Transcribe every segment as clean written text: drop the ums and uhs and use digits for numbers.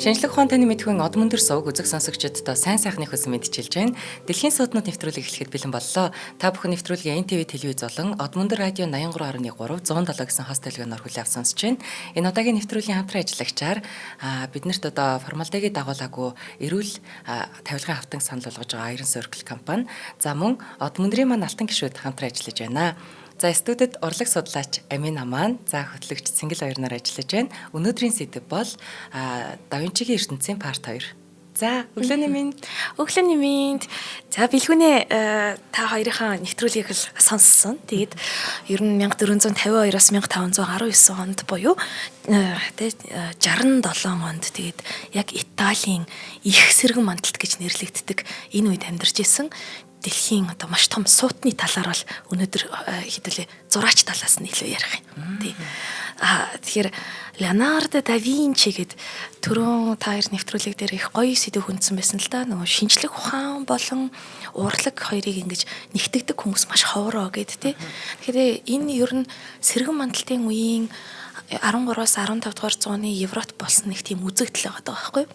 Шинжлэх ухаан таны мэдхүйн од мөндөр сувг үзэг сонсогчдод сайн сайхны хүсэн мэдчилж байна. Дэлхийн сууднууд нэвтрүүлэг эхлэхэд бэлэн боллоо. Та бүхэн нэвтрүүлгийн NTV телевиз болон од мөндөр радио 83.3 107 гэсэн хост төлгөөнөөр хүлээв сонсож байна. Энэ удаагийн нэвтрүүлгийн хамтран ажиллагчаар биднэрт одоо формалдыгийг дагуулаагүй эрүүл тавилгын хавтан санал болгож байгаа Iron Circle компани. За мөн од мөндрийн маань алтан гишүүд хамтран ажиллаж байна. За студид урлаг судлаач Амина маань, за хөтлөгч Цэнгэл хоёр нар ажиллаж байна. Өнөөдрийн сэдэв бол Да Винчигийн ертөнцийн парт 2. За өглөөний минь. Өглөөний минь. За бэлгүнээ та хоёрынхаа нэвтрүүлгийг л сонссон. Тэгээд ер нь 1452-аас 1519 онд буюу тэгээд 67 онд тэгээд яг Италийн их сэргэн мандалт гэж нэрлэгддэг энэ үед амьдарч исэн дэлхийн одоо маш том суутны талаар бол өнөөдөр хэдүүлээ зураач талаас нь илүү ярих юм. Тий. Тэгэхээр Леонардо да Винчи гэд түрүүн та хоёр нэвтрүүлэг дээр их гоё сэдв хүндсэн байсан л да. Нөгөө шинжлэх ухаан болон урлаг хоёрыг ингэж нэгтгэдэг хүмүүс маш ховроо гэд тий. Тэгэхээр энэ ер нь сэргэн мандалтын үеийн 13-аас 15 дугаар зууны Европт болсон нэг тийм үзэгдэл байгаа байхгүй юу?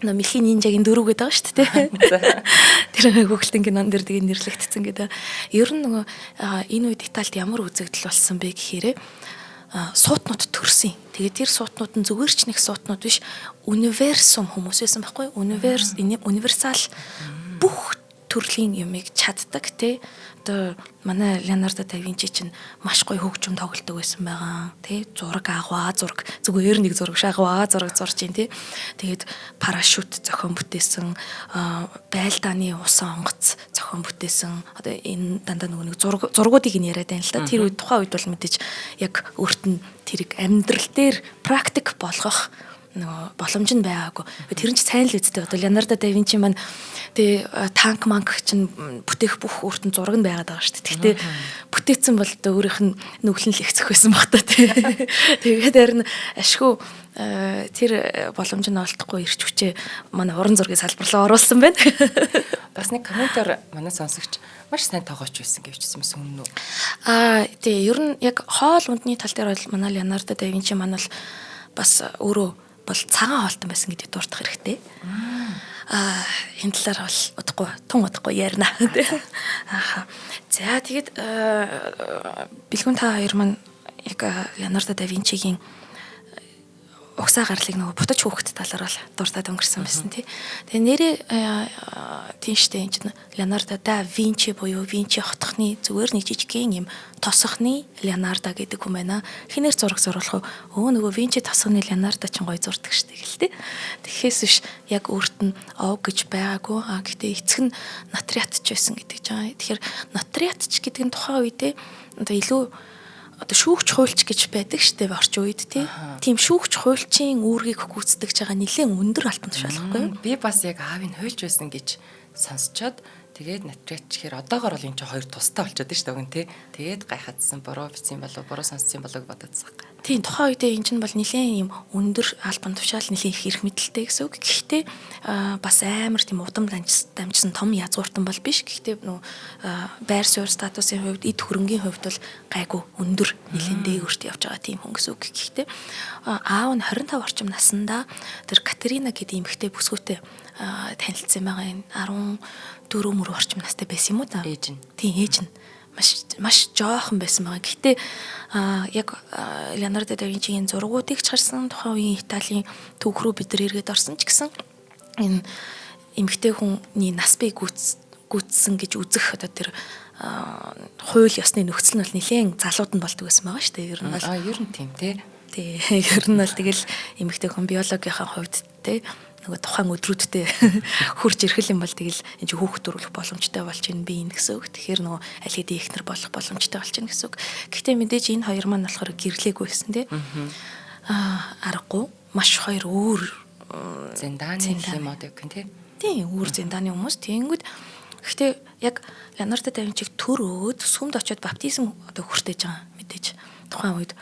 Мэлхийн нинжагийн дөрөв гэдэг байгаа шүү дээ. Тэр Google-ийн кинон дээр тэгээ нэрлэгдсэн гэдэг. Ер нь нөгөө энэ үед Италид ямар үзэгдэл болсон бэ гэхээр суутнууд төрсөн. Тэгээд тэр суутнууд нь зүгээр ч нэг суутнууд биш, универсум хүмүүс байсан байхгүй юу? Универсал бүх төрлийн юмыг чаддаг тий. Одоо манай Леонардо да Винчи чинь маш гоё хөгжим тоглодог байсан байгаа. Тий зураг агваа зураг зүгээр нэг зураг шагваа зураг зурж ин тий. Тэгээд парашют зохион бүтээсэн, байлдааны усан онгоц зохион бүтээсэн. Одоо энэ дандаа нэг зургуудыг нь яриад байна л да. Тэр үед тухайн үед бол мэдээж яг өөрт нь тэрийг амьдрал дээр практик болгох нөгөө боломж нь байгаагүй. Тэр нь ч сайн л үстэй. Одоо Леонардо да Винчи маань тэгээ танк манк чинь бүтээх бүх өөртөө зураг нь байгаад байгаа шүү дээ. Гэхдээ бүтээсэн бол одоо өөрийнх нь нүглэн л ихцэх байсан баг та тий. Тэгээд харин ашгүй тэр боломж нь олдохгүй ирч хүчээ манай уран зургийн салбарлаа оруулсан байна. Бас нэг комментээр манай сонсогч маш сайн тоогооч байсан гэвчсэн мэс өмнө. Тий ер нь яг хоол ундны тал дээр бол манай Леонардо да Винчи маань бол бас өөрөө бол цагаан хоолтон байсан гэдгийг дурдах хэрэгтэй. Энэ талаар бол удахгүй ярина. За тэгээд бэлгүн та хоёр маань яг Леонардо да Винчигийн угсаа гарлыг нөгөө бутаж хөөхт талаар бол дуртаад өнгөрсөн байсан тий. Тэгээ нэрээ тийм штэ энэ чинь Леонардо да Винчи буюу Винчи хотхны зүгээр нэг жижигхэн юм тосхны Леонардо гэдэг хүн байна. Хинээр зураг зурулах өө нөгөө Винчи тосхны Леонардо ч гоё зурдаг штэ гэлтэй. Тэгэхээс биш яг өөрт нь ов гэж байгаагүй. Гэхдээ эцэг нь нотариатч байсан гэдэг жаа. Тэгэхээр нотариатч гэдэг нь тухайн үедээ одоо илүү одоо шүүгч хуульч гэж байдаг штеп орчин үед тийм шүүгч хуульчийн үүргийг гүйцэтгэж байгаа нэлээд өндөр албан тушаалахгүй юу? Би бас яг аавыг хуульч байсан гэж сонсчоод тэгээд нотариат чихэр одоогоор бол энэ чинь хоёр тустай болчиход шүү дээ үгэн тий. Тэгээд гайхацсан буруу бичсэн болов буруу сонссон болов бодоцсон. Тийм тухайн үедээ энэ чинь бол нэлээд юм өндөр албан тушаал нэлээд их эрх мэдэлтэй гэсэн үг. Гэхдээ бас амар тийм удам дамжсан том язгууртан бол биш. Гэхдээ нөө байр суурь статусын хувьд эд хөрөнгийн хувьд бол гайгүй өндөр нэлээд дээгүүрт явж байгаа тийм хүн гэсэн үг. Гэхдээ аав нь 25 орчим наснда тэр Катерина гэдэг эмэгтэй бүсгүйтэй танилцсан байгаа энэ 14 мөр орчим настай байсан юм уу та? Ээж нь. Тийм ээж нь маш жоохон байсан байгаа. Гэхдээ яг Леонардо да Винчигийн зургуудыг ч харсан тухайн үеийн Италийн түүх рүү бид нар эргээд орсон ч гэсэн энэ эмэгтэй хүний нас бий гүйцсэн гэж үзэх одоо тэр хууль ёсны нөхцөл нь бол нэлээд залууд нь болдог байсан байгаа шүү дээ. Ер нь бол ер нь тийм тий. Тий ер нь бол тэгэл эмэгтэй хүн биологийнхаа хувьд тий нөгөө тухайн өдрүүдтэй хурж ирэх юм бол тэгэл энэ чинь хүүхэд төрүүлэх боломжтой болж ийн би энэ гэсэн үг. Тэгэхээр нөгөө аль хэдийн ихнэр болох боломжтой болж ийн гэсэн үг. Гэхдээ мэдээж энэ хоёр маань болохоор гэрлээгүй байсан тий. Аргагүй маш хоёр өөр зэндааны юм аа гэх юм тий. Тий өөр зэндааны хүмүүс тэгэнгүүт гэхдээ яг Леонардо да Винчиг төрөөд сүмд очиод баптизм одоо хүртэж байгаа мэдээж тухайн үед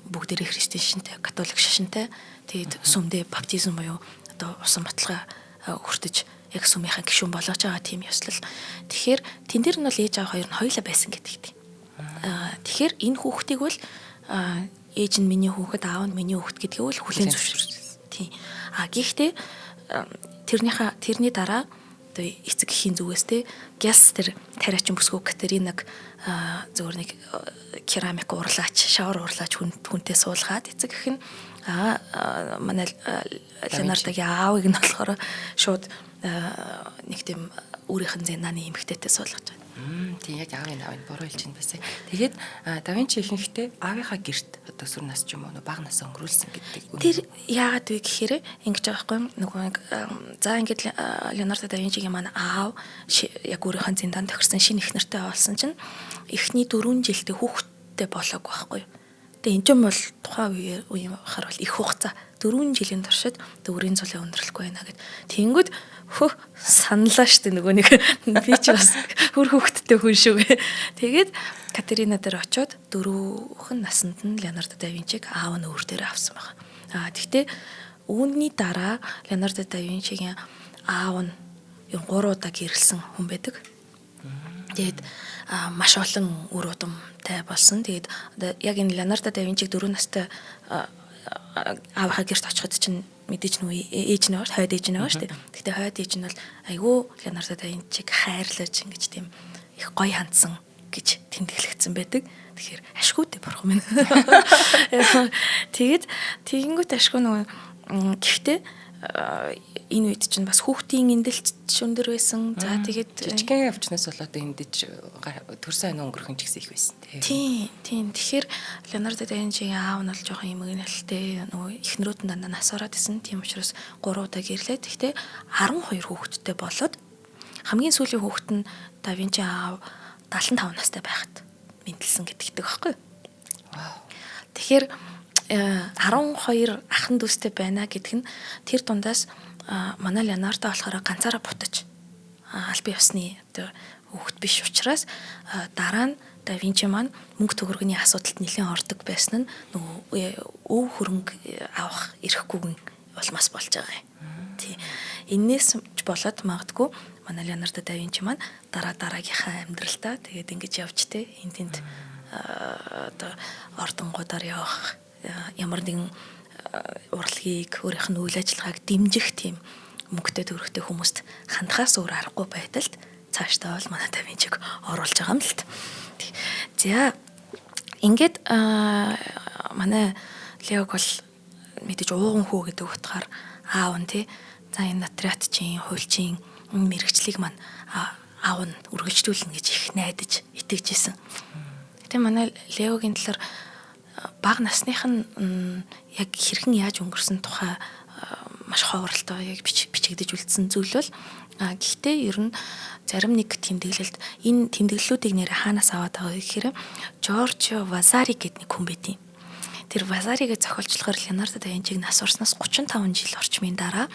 бүгдээрээ христийн шинтэй католик шашинтай тэгээд сүмдээ баптизм буюу одоо усан баталгаа хүртэж яг сүмийнхаа гишүүн болгож байгаа тийм ёслол. Тэгэхээр тэн дээр нь бол ээж аав хоёр нь хоёулаа байсан гэдэг. Тэгэхээр энэ хүүхдийг бол ээж нь миний хүүхэд, аав нь миний хүүхэд гэдгийг бол хүлээн зөвшөөрсөн. Тийм. Гэхдээ тэрний дараа одоо эцэг эхийн зүгээс те гяс тэр тариачин бүсгүй Катеринаг зөвөр нэг керамик урлаач, шавар урлаач хүнтэй суулгаад эцэг эх нь манай Леонардогийн аавыг нь болохоор шууд нэг тийм өөрийнх нь зэнааны эмэгтэйтэй суулгаж байна. Тийм яг аавын буруу хэлж байна байсан. Тэгээд Да Винчи ихэнхдээ аавынхаа гэрт одоо сүр нас ч юм уу бага насаа өнгөрүүлсэн гэдэг. Тэр яагаад вэ гэхээр ингэж байгаа байхгүй нөгөө нэг за ингэж Леонардо да Винчигийн маань аав яг өөрийнхөө зиндаан тохирсон шинэ их нартай болсон чинь эхний 4 жилдээ хүүхэдтэй болоогүй байхгүй. Тэгээ энэ ч юм бол тухайн үеийн хахаар бол их хугацаа 4 жилийн туршид өөрийн цулаа өндөрлөхгүй байна гэд. Тэнгүүд саналаа штэ нөгөө нэг би ч бас хөр хүүхэдтэй хүн шүү. Тэгээд Катерина дээр очиод 4хэн наснд нь Леонардо да Винчиг аав нь өөр дээр авсан байгаа. Тэгтээ үүний дараа Леонардо да Винчигийн аав нь 3 удаа гэрэлсэн хүн байдаг. Тэгээд маш олон үр удамтай болсон. Тэгээд яг энэ Леонардо да Винчиг 4 настай аавынхаа гэрт очиход чинь мэдээж нүү ээж нь хойд ээж нь байгаа шүү дээ. Гэхдээ хойд ээж нь бол айгүй Леонардо да Винчиг хайрлаж ингэж тийм их гоё хандсан гэж тэмдэглэгдсэн байдаг. Тэгэхээр ашгүйтэй бурхан минь. Тэгээд тэгэнгүүт ашгүй нөгөө гэхдээ энэ үед чинь бас хүүхдийн эндэлч өндөр байсан. За тэгээд жижигхэн явчнаас болоод эндэж төрсөн ань өнгөрөх нь ч гэсэн их байсан тийм. Тэгэхээр Леонардо да Винчигийн аав нь бол жоохон эмгэнэлтэй нөгөө эхнэрүүд нь дандаа нас ороод исэн. Тийм учраас 3 удаа гэрлээ. Гэхдээ 12 хүүхэдтэй болоод хамгийн сүүлийн хүүхэд нь да Винчи аав 75 настай байхад мэдлсэн гэдэгтэй байхгүй. Тэгэхээр 12 ахын дүүстэй байна гэдэг нь тэр дундаас манай Леонардо болохоор ганцаараа бутаж албан ёсны одоо хүүхэд биш учраас дараа нь да Винчи маань мөнгө төгрөгийн асуудалд нэлээд ордог байсан нь нөгөө өв хөрөнгө авах эрэхгүйгэн улмаас болж байгаа юм. Тий. Иннээс ч болоод магадгүй манай Леонардо да Винчи маань дараагийнхаа амьдралдаа тэгээд ингэж явж тэ энд тэнд одоо ордонгуудаар явах ямар нэгэн урлагийг өөрийнх нь үйл ажиллагааг дэмжих тийм мөнгөтэй төгрөгтэй хүмүүст хандхаас өөр аргагүй байдалд цаашдаа бол манай да Винчиг оруулж байгаа юм л та. За ингээд манай Леог бол мэдээж ууган хүү гэдэг утгаар аав нь тий за энэ натриатчийн хуульчийн мэрэгчлийг маань аав нь үргэлжлүүлнэ гэж их найдаж итгэж исэн. Гэтэ манай Леогийн талаар бага насных нь яг хэрхэн яаж өнгөрсөн тухай маш ховролтой яг бичигдэж үлдсэн зүйл бол гэхдээ ер нь зарим нэг тэмдэглэлд энэ тэмдэглэлүүдийг нэр хаанаас аваад байгаа гэхээр Жоржио Вазари гэдэг нэг хүн байдیں۔ Тэр Вазаригээ зохиолчлохоор Леонардо да Винчиг нас орсноос 35 жил орчмын дараа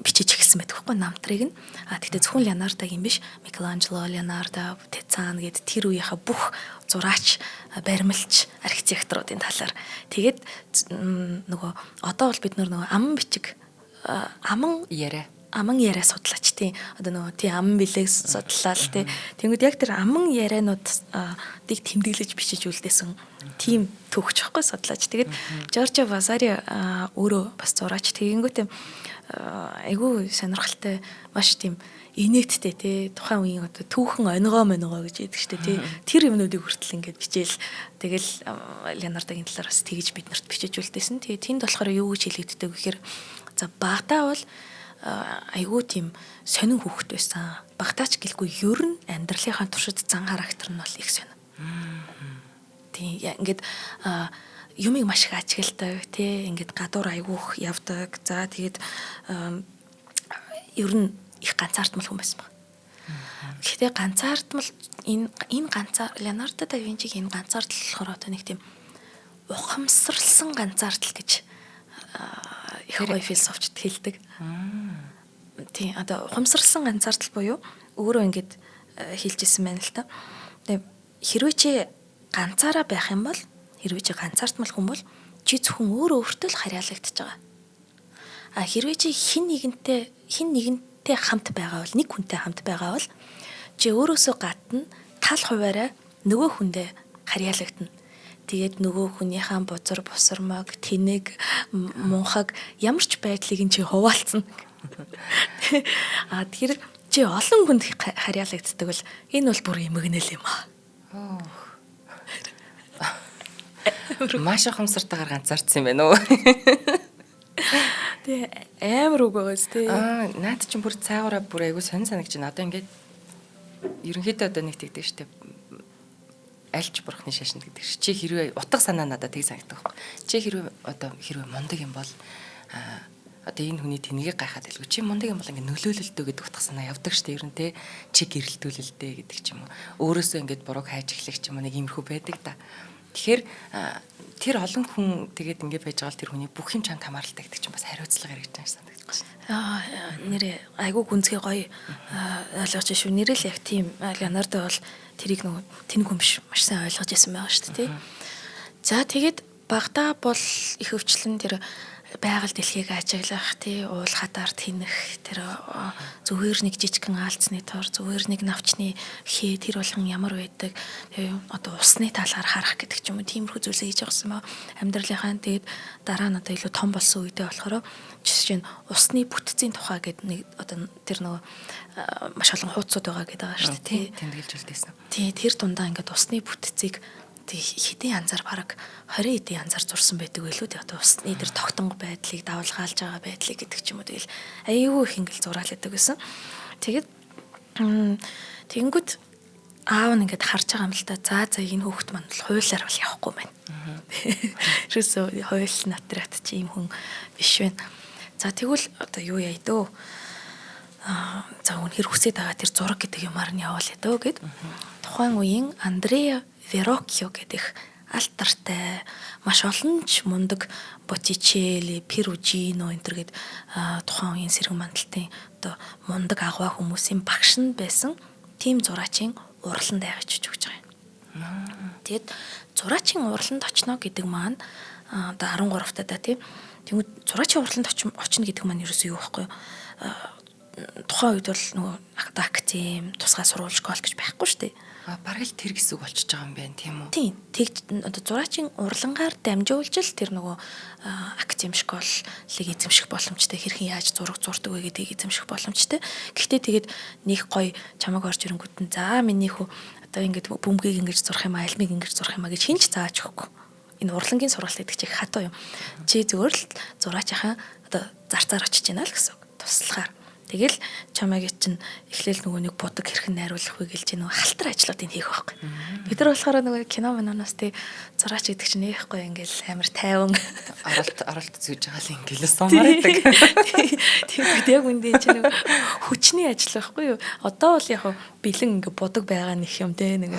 бичиж эхэлсэн байдаг хгүй намтрыг нь. Тэгтээ зөвхөн Леонардогийн биш, Микеланжело, Леонардо, Тицан гэд тэр үеийнхээ бүх зураач, баримлч, архитекторуудын талаар. Тэгээд нөгөө одоо бол бид нөгөө аман бичиг, аман яриа судлаач тийм. Одоо нөгөө тийм аман билег судлаа л тийм. Тэнгүүд яг тэр аман яриануудыг тэмдэглэж бичиж үлдээсэн тийм төгч ихгүй судлаач. Тэгээд Жоржио Вазари өөрөө бас зураач. Тэгэнгүүт айгүй сонирхолтой маш тийм инээдтэй тий тухайн үеийн одоо түүхэн онигоо гэж яддаг штэ тий тэр юмнуудыг хүртэл ингээд бичээл тэгэл Леонардогийн талаар бас тэгж бид нарт бичиж үлдээсэн. Тэгээ тэнд болохоор юу гэж хэлэгддэг гэхээр за багтаа бол айгүй тийм сонин хүүхэд байсан. Багтаач гэлгүй ер нь амьдралынхаа туршид зан характер нь бол их сонин. Тий ингээд юмыг маш их ажигладаг тий ингээд гадуур айгүйх явдаг. За тэгээд ер нь их ганцаардмал хүн байсан баг. Гэхдээ ганцаардмал энэ ганцаар Леонардо да Винчиг энэ ганцаардал болохоор одоо нэг тийм ухамсарлсан ганцаардал гэж их гоё философчд хэлдэг. Тийм одоо ухамсарлсан ганцаардал буюу өөрөө ингээд хэлжсэн байна л та. Тэгээд хэрвээ чи ганцаараа байх юм бол хэрвээ чи ганцаардмал хүн бол чи зөвхөн өөртөө л харьяалагдчихж байгаа. Хэрвээ чи хин нэгэнтэй хамт байгаа бол нэг хүнтэй хамт байгаа бол чи өөрөөсөө гадна тал хуваараа нөгөө хүндээ харьяалагдана. Тэгээд нөгөө хүнийхээ бузар босромог, тэнэг, мунхаг ямар ч байдлыг ин чи хуваалцсан. Тэр чи олон хүнд харьяалагддаг бол энэ бол бүр эмгэнэл юм аа. Маш ухамсартайгаар ганцаардсан юм байна уу? Тэ амар үг байгаас тэ. Наад чинь бүр цаагаараа бүр айгу сонь санагч байна. Одоо ингээд ерөнхийдөө одоо нэг тэгдэг штеп. Альч бурхны шашинд гэдэг чи. Чи хэрвээ утга санаа надад тийг санагддаг байхгүй. Чи хэрвээ мундаг юм бол одоо энэ хүний тэнгийг гайхаад илгүй. Чи мундаг юм бол ингээд нөлөөлөлтөө гэдэг утга санаа явдаг штеп. Ер нь те чи гэрэлтүүлэлтэй гэдэг ч юм уу. Өөрөөсөө ингээд бурууг хайж эхлэх ч юм уу нэг иймэрхүү байдаг да. Тэгэхээр тэр олон хүн тэгээд ингээд байж байгаа л тэр хүний бүх юм чанд хамааралтай гэдэг чинь бас хариуцлага хэрэгжиж байгаа санагддаг шин. Нэрээ айгүй гүнзгий гоё ойлгож шүү. Нэрэл яг тийм Леонардо бол тэрийг нөгөө тэнэг хүн биш маш сайн ойлгож байсан байгаа шүү дээ тий. За тэгээд багтаа бол их өвчлөн тэр байгаль дэлхийг ажиглах тий уул хадаар тэнэх тэр зүгээр нэг жижигхэн аалцны тор зүгээр нэг навчны хээ тэр болгон ямар байдаг одоо усны талаар харах гэдэг ч юм уу тиймэрхүү зүйлсээ хийж байгсан ба амьдралынхаа тэгээд дараа нь одоо илүү том болсон үедээ болохоор жишээ нь усны бүтцийн тухай гэдэг нэг одоо тэр нөгөө маш олон хуудсууд байгаа гэдэг байгаа шүү дээ тий тэмдэглэжүүлдээсэн. Тий тэр дундаа ингээд усны бүтцийг хэдийн янзаар бараг 20 хэдийн янзаар зурсан байдаг байлгүй тий одоо усны тэр тогтонго байдлыг давалгаалж байгаа байдлыг гэдэг ч юм уу тэгэл аюу их ингээл зураалдаг гэсэн. Тэгээд тэгэнгүүт аав нь ингээд харж байгаа юм л та за энэ хүүхэд маань бол хуулиар бол явахгүй байна. Ерөөсөө хууль натрат чи юм хүн биш байна. За тэгвэл одоо юу яа дөө за үнэхэр хүсэж байгаа тэр зураг гэдэг юмар нь яваал ядөө гэд тухайн үеийн Андреа Вероккио гэдэг алтартай маш олон ч мундаг Боттичелли, Перужино энэ төр гэд тухайн үеийн сэргэн мандалтын одоо мундаг агуу хүмүүсийн багш нь байсан тийм зураачийн уралд авчиж өгч байгаа юм. Тэгэд зураачийн уралд очно гэдэг маань одоо 13 таа тийм. Тэгвэл зураачийн уралд очно гэдэг маань ерөөсөө юу байхгүй юу? Тухайн үед бол нөгөө академ, тусгай сурвалж школ гэж байхгүй шүү дээ. Бараг л тэр хэсэг болчихж байгаа юм байна тийм үү? Тийм. Тэгж одоо зураачийн урлагаар дамжуулж л тэр нөгөө академ школыг эзэмших боломжтой хэрхэн яаж зураг зурдаг вэ гэдгийг эзэмших боломжтой. Гэхдээ тэгээд нэг гоё чамаг орж ирэнгүүт нь за миний хүү одоо ингэж бөмбөгийг ингэж зурах юм аа, альмыг ингэж зурах юм аа гэж хинч зааж өгөхгүй. Энэ урлагийн сургалт гэдэг чинь хатуу юм. Чи зүгээр л зураачийнхаа одоо зарцаар очиж гинэ л гэсэн туслахаар. Тэгэл чамайг чинь эхлээл нөгөө нэг будаг хэрхэн найруулах вэ гэлж нөгөө халтар ажлуудыг хийх байхгүй. Бид нар болохоор нөгөө кино миноноос тий зураач гэдэг чинь нээхгүй ингээл амар тайван оролт зүүж байгаа л ингээл сумаар байдаг. Тэгээд яг үндэ чинь нөгөө хүчний ажил байхгүй юу? Одоо бол яг бэлэн ингээ будаг байгаа нөх юм те нэг.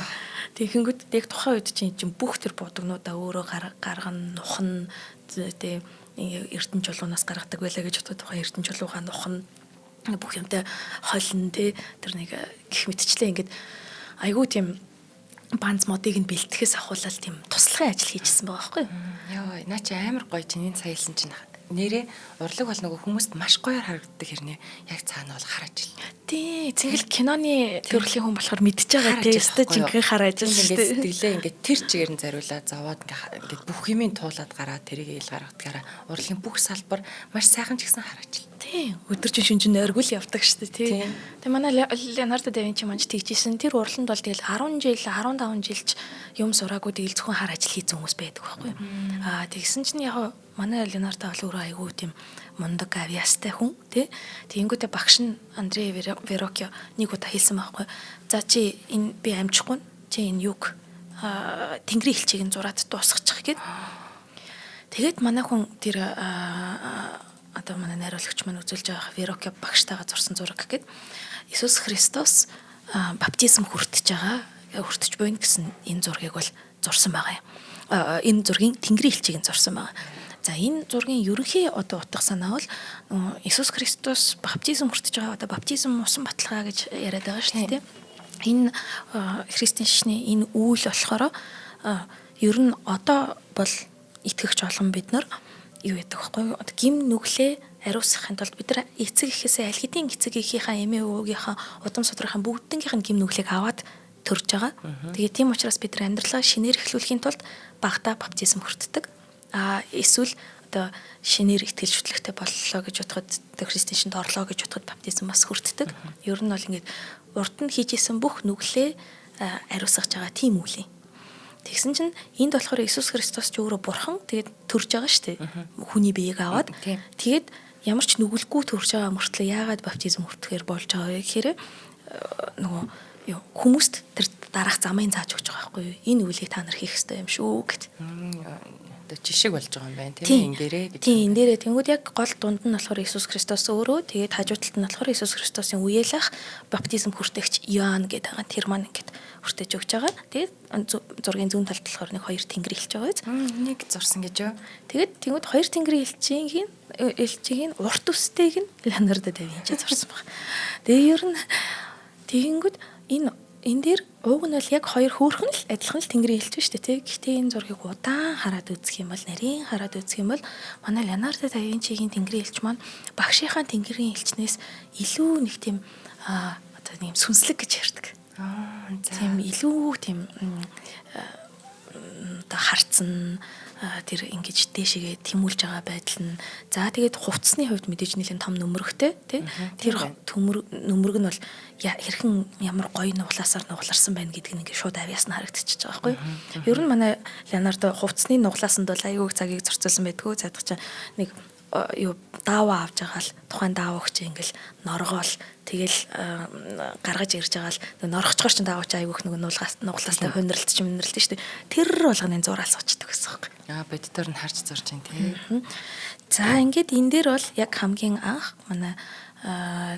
Тэгэнгүүт яг тухайн үед чинь бүх тэр будагнуудаа өөрөө гаргана, нухна тий эрдэнэ чулуунаас гаргадаг байлаа гэж бодоод тухайн эрдэнэ чулуугаа нухна бүх юмтай холн тий тэр нэг гих мэтчлээ ингээд айгүй тийм банз модыг нь бэлтгэхээс ахуулаад тийм туслахын ажил хийжсэн байгаа байхгүй юу. Йоо, наа чи амар гоё чинь энэ саялсан чинь нэрээ урлаг бол нөгөө хүмүүст маш гоёор харагддаг хэрнээ яг цаана бол хар ажил. Тий, цэнгэл киноны төрлийн хүн болохоор мэдчихэж байгаа тий өстой жинхэнэ хар ажил ингээд сэтгэлээ ингээд тэр чигээр нь зариулаад зовоод ингээд бүх юмыг туулаад гараад тэрийг ил гаргадгаараа урлагийн бүх салбар маш сайхан ч гэсэн хар ажил. Тий, өдөржин шүнжин ойргол явдаг шүү дээ тий. Тэгээ манай Леонардо да Винчи манч тэгжсэн тэр урланд бол тэгэл 10 жил 15 жилч юм сураагүй тэгэл зөвхөн хар ажил хийсэн хүмүүс байдаг байхгүй юу. Тэгсэн чинь яг манай Леонардо бол өөрөө айгүй тийм мундаг авиастай хүн тий. Тэгэнгүүтээ багш нь Андреа Вероккио нэг удаа хэлсэн байхгүй. За чи энэ би амжихгүй чи энэ юг тэнгэрийн элчийг нь зураад дуусгачих гээд. Тэгээд манай хүн тэр одоо манай найруулагч маань үзүүлж байгаа Вероккио багштайгаа зурсан зураг гэхэд Иесус Христос баптизм хүртэж буйна гэсэн энэ зургийг бол зурсан байгаа юм. Энэ зургийн тэнгэрийн элчийг нь зурсан байгаа. За энэ зургийн ерөнхий одоо утга санаа бол Иесус Христос баптизм хүртэж байгаа одоо баптизм усан баталгаа гэж яриад байгаа шүү дээ. Энэ христийн шашны энэ үйл болохоор ер нь одоо бол итгэгч олон бид нар юу гэдэг вэ? Одоо гим нүглээ ариусгахын тулд бид нар эцэг эхээсээ аль хэдийн эцэг эхийнхаа эмээ өвгийнхаа удам судрахын бүгднгийнх нь гим нүглийг аваад төрж байгаа. Тэгээд тийм учраас бид нар амьдралаа шинээр эхлүүлэхийн тулд багтаа баптизм хүртдэг. Эсвэл одоо шинээр итгэл шүтлэгтэй боллоо гэж бодоход Христийн шинд орлоо гэж бодоход баптизм бас хүртдэг. Ер нь бол ингээд урд нь хийжсэн бүх нүглээ ариусгаж байгаа тийм үйл юм. Тэгсэн чинь энд болохоор Иесус Христос ч өөрөө бурхан тэгээд төрж байгаа шүү дээ. Хүний биеийг аваад тэгээд ямар ч нүгэлгүй төрж байгаа мөртлөө яагаад баптизм хүртэхээр болж байгаа вэ гэхээр нөгөө хүмүүст тэр дараах замын зааж өгч байгаа байхгүй юу? Энэ үйлийг та нар хийх ёстой юм шүү гэт. Одоо жишг болж байгаа юм байна тийм энэ дээрээ гэж. Тийм энэ дээрээ тэнгууд яг гол дунд нь болохоор Иесус Христос өөрөө тэгээд хажуу талд нь болохоор Иесус Христосын үеэлэх баптизм хүртэгч Иоанн гэдэг байгаа. Тэр маань ингээд хүртэж өгч байгаа. Тэгээд зургийн зүүн талд болохоор нэг хоёр тэнгэр хэлж байгаа биз? Нэг зурсан гэж юу? Тэгээд тэнгууд хоёр тэнгэрийн элчийн урт үстэйг нь Леонардо да Винчи зурсан баг. Тэгээ ер нь тэгэнгүүт энэ дээр ууг нь бол яг хоёр хөөрхөн л адилхан л тэнгэрийн элч шүү дээ тий. Гэхдээ энэ зургийг удаан хараад үзэх юм бол нарийн хараад үзэх юм бол манай Леонардо да Винчигийн тэнгэрийн элч маань багшийнхаа тэнгэрийн элчнээс илүү нэг тийм одоо нэг юм сүнслэг гэж ярьдаг. Тийм илүү тийм одоо харцсан тэр ингэж дээшгээ тэмүүлж байгаа байдал нь за тэгээд хувцсны хувьд мэдээж нэлээд том нөмрөгтэй тий тэр нөмрөг нь бол хэрхэн ямар гоё нуглаасаар нугларсан байна гэдг нь ингээд шууд авьяас нь харагдчихж байгаа байхгүй ер нь манай Леонардо хувцсны нуглаасанд бол аюул цагийг зөрчилсөн байдгүй цаадах чинь нэг даава авч байгаа л тухайн даавагч ингээл норгоол тэгэл гаргаж ирж байгаа л норгочгоор чинь даавагч аюух нэг нуглаастай хөндрөлт шүү дээ тэр болгоны зураг сууцдаг гэсэн юм. Бодитоор нь харж зурж байна тий. За ингээд энэ дээр бол яг хамгийн анх манай